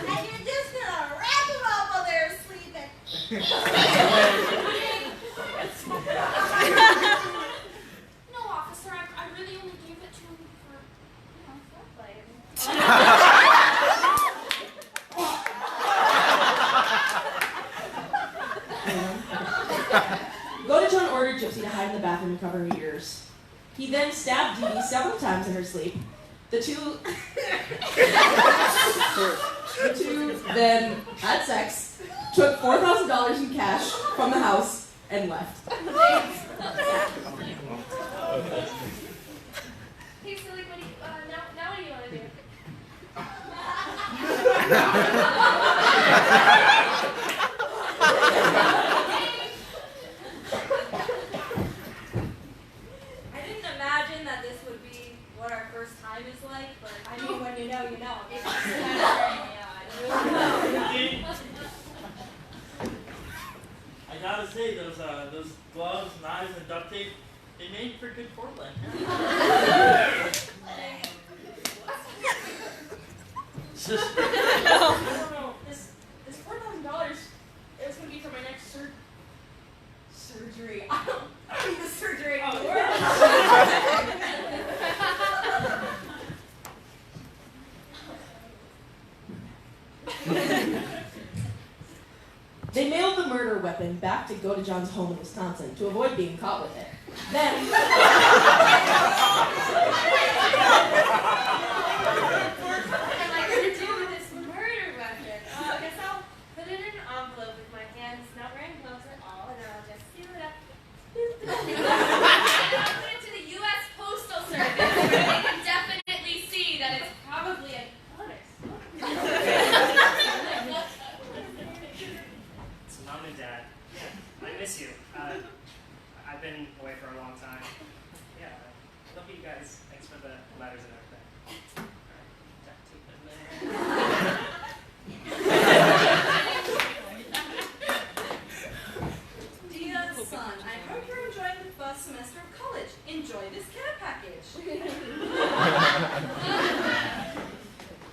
And you're just gonna wrap them up while they're sleeping. No, officer, I really only gave it to him for, foreplay. Godajon ordered Gypsy to hide in the bathroom and cover her ears. He then stabbed Dee Dee several times in her sleep. The two then had sex, took $4,000 in cash from the house, and left. Hey, silly, what do you, now what do you want to do? what our first time is like, but I mean, when you know, you know. It's just kind of strange, yeah. I gotta say, those gloves, knives, and duct tape, they made for good Portland. I don't know. This $4,000, it was gonna be for my next surgery. I don't need the surgery. They mailed the murder weapon back to John's home in Wisconsin to avoid being caught with it. Then, What am I going to do with this murder weapon? I guess I'll put it in an envelope with my hands not wearing gloves at all, and then I'll just seal it up. And I'll put it to the U.S. Postal Service, where they can definitely see that it's probably an honest. So Mom and Dad, yeah, I miss you. I've been away for a long time. Yeah, love you guys. Thanks for the letters and everything. Dear son, I hope you're enjoying the first semester of college. Enjoy this care package.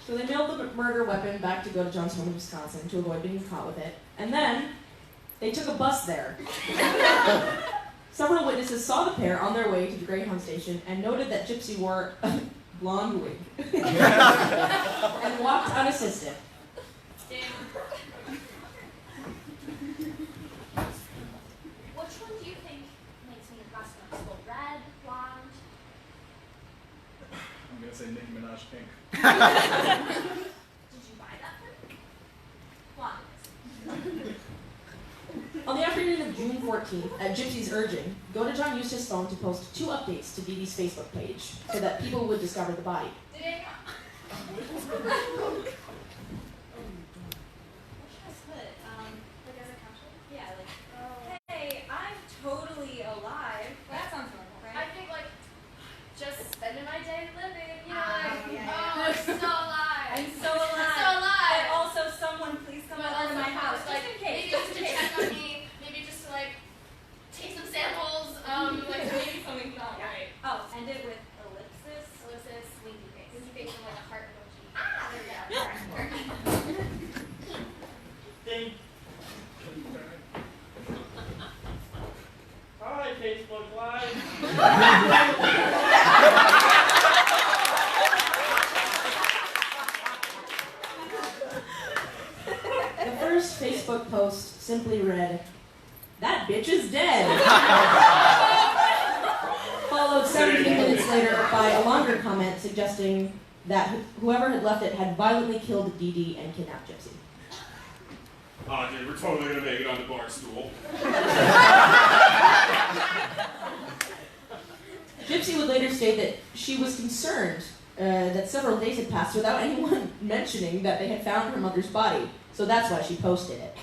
so they mailed the murder weapon back to John's home in Wisconsin to avoid being caught with it. And then, they took a bus there. Several witnesses saw the pair on their way to the Greyhound station and noted that Gypsy wore a blonde wig and walked unassisted. Which one do you think makes me the best one? So red, blonde? I'm gonna say Nicki Minaj pink. Did you buy that one? Blonde. On the afternoon of June 14th, at Gypsy's urging, John used his phone to post 2 updates to Dee Dee's Facebook page so that people would discover the body. Ding! What should I put? Like as a caption? Yeah, like, Hey, I'm totally alive. That sounds normal, I right? think, like, just spending my day living, you know, Oh, like, yeah, oh, yeah. I'm so alive. I'm so alive. I'm so alive. But also, someone please come over to my house, like, just in case. maybe just to check on me, maybe just to, like, take some samples, like, maybe something's not right. Oh, end it with ellipsis. Ellipsis, winky face. Winky face and, like, a heart emoji. Ah, there we go. Ding. Hi, Facebook Live. The first Facebook post simply read, "That bitch is dead." Followed 17 minutes later by a longer comment suggesting that whoever had left it had violently killed Dee Dee and kidnapped Gypsy. Ah, dude, we're totally gonna make it on the bar stool. Gypsy would later state that she was concerned that several days had passed without anyone mentioning that they had found her mother's body, so that's why she posted it.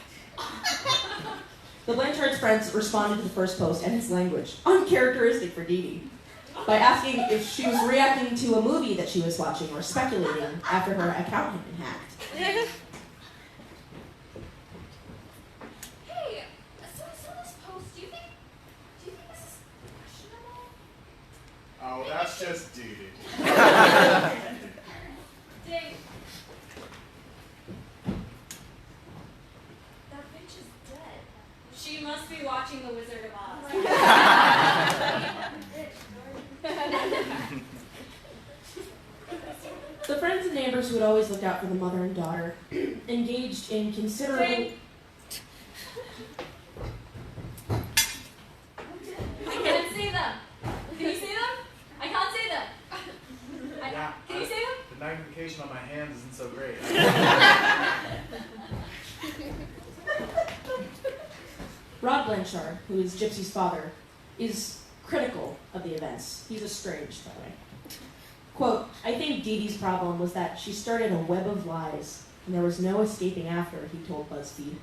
The Blanchard's friends responded to the first post and its language, uncharacteristic for Dee Dee, by asking if she was reacting to a movie that she was watching or speculating after her account had been hacked. Hey, so this post, do you think this is questionable? Oh, that's just Dee Dee. Ding. That bitch is dead. She must be watching The Wizard of Oz. The friends and neighbors who had always looked out for the mother and daughter engaged in considerable... I can't see them. Can you see them? I can't see them. Yeah, Can you see them? the magnification on my hands isn't so great. Rod Blanchard, who is Gypsy's father, is critical of the events. He's estranged, by the way. Quote, "I think Dee Dee's problem was that she started a web of lies, and there was no escaping after," he told BuzzFeed.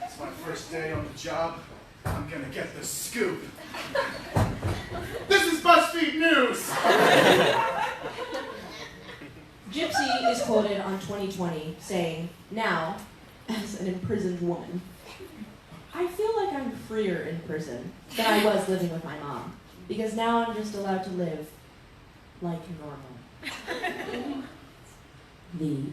It's my first day on the job. I'm gonna get the scoop. This is BuzzFeed News! Gypsy is quoted on 2020 saying, now, as an imprisoned woman, I feel like I'm freer in prison than I was living with my mom, because now I'm just allowed to live like normal. The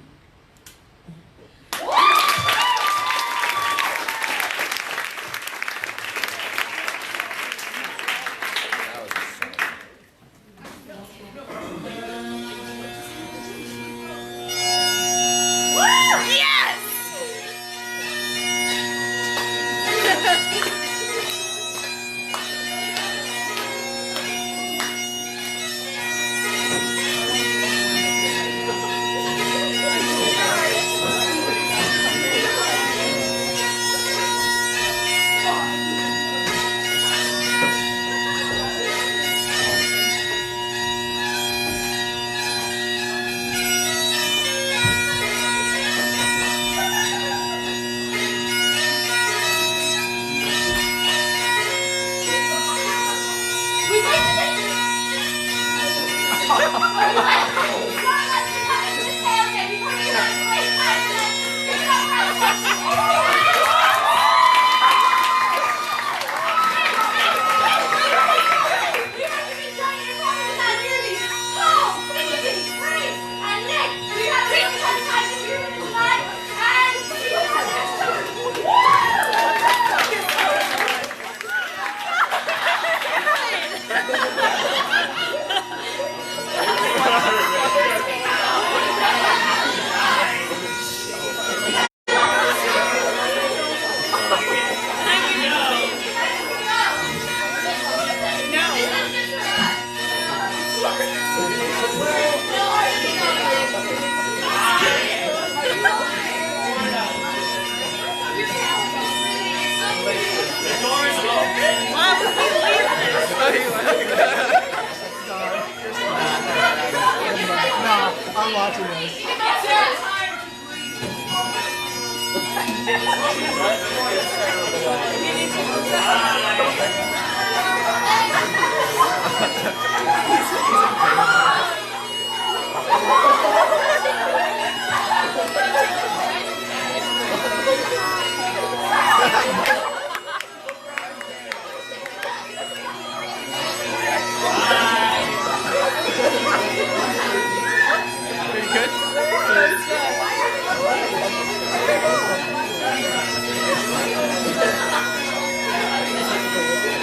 I'm watching this.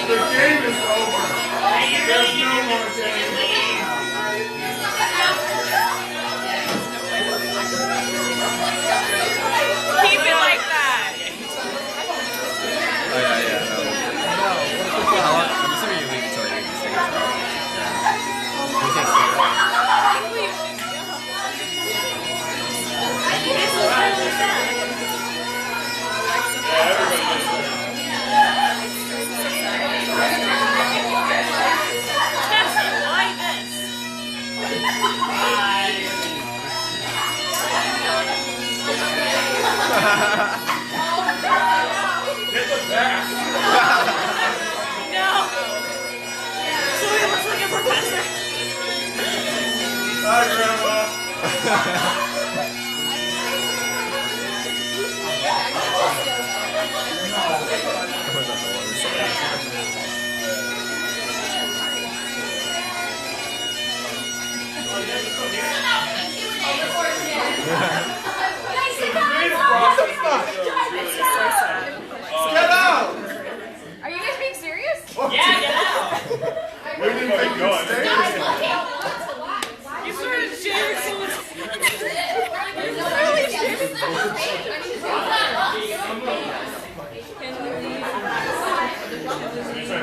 The game is over. There's no more game. Keep it like that. Oh yeah. How long? I'm assuming you leave until you get the stickers. Who takes stickers? Get the back! No. So he looks like a professor. Bye, Grandma. Get out! Are you guys being serious? Yeah, get out. We didn't think you'd stay. You sort of shared so much. Can we leave?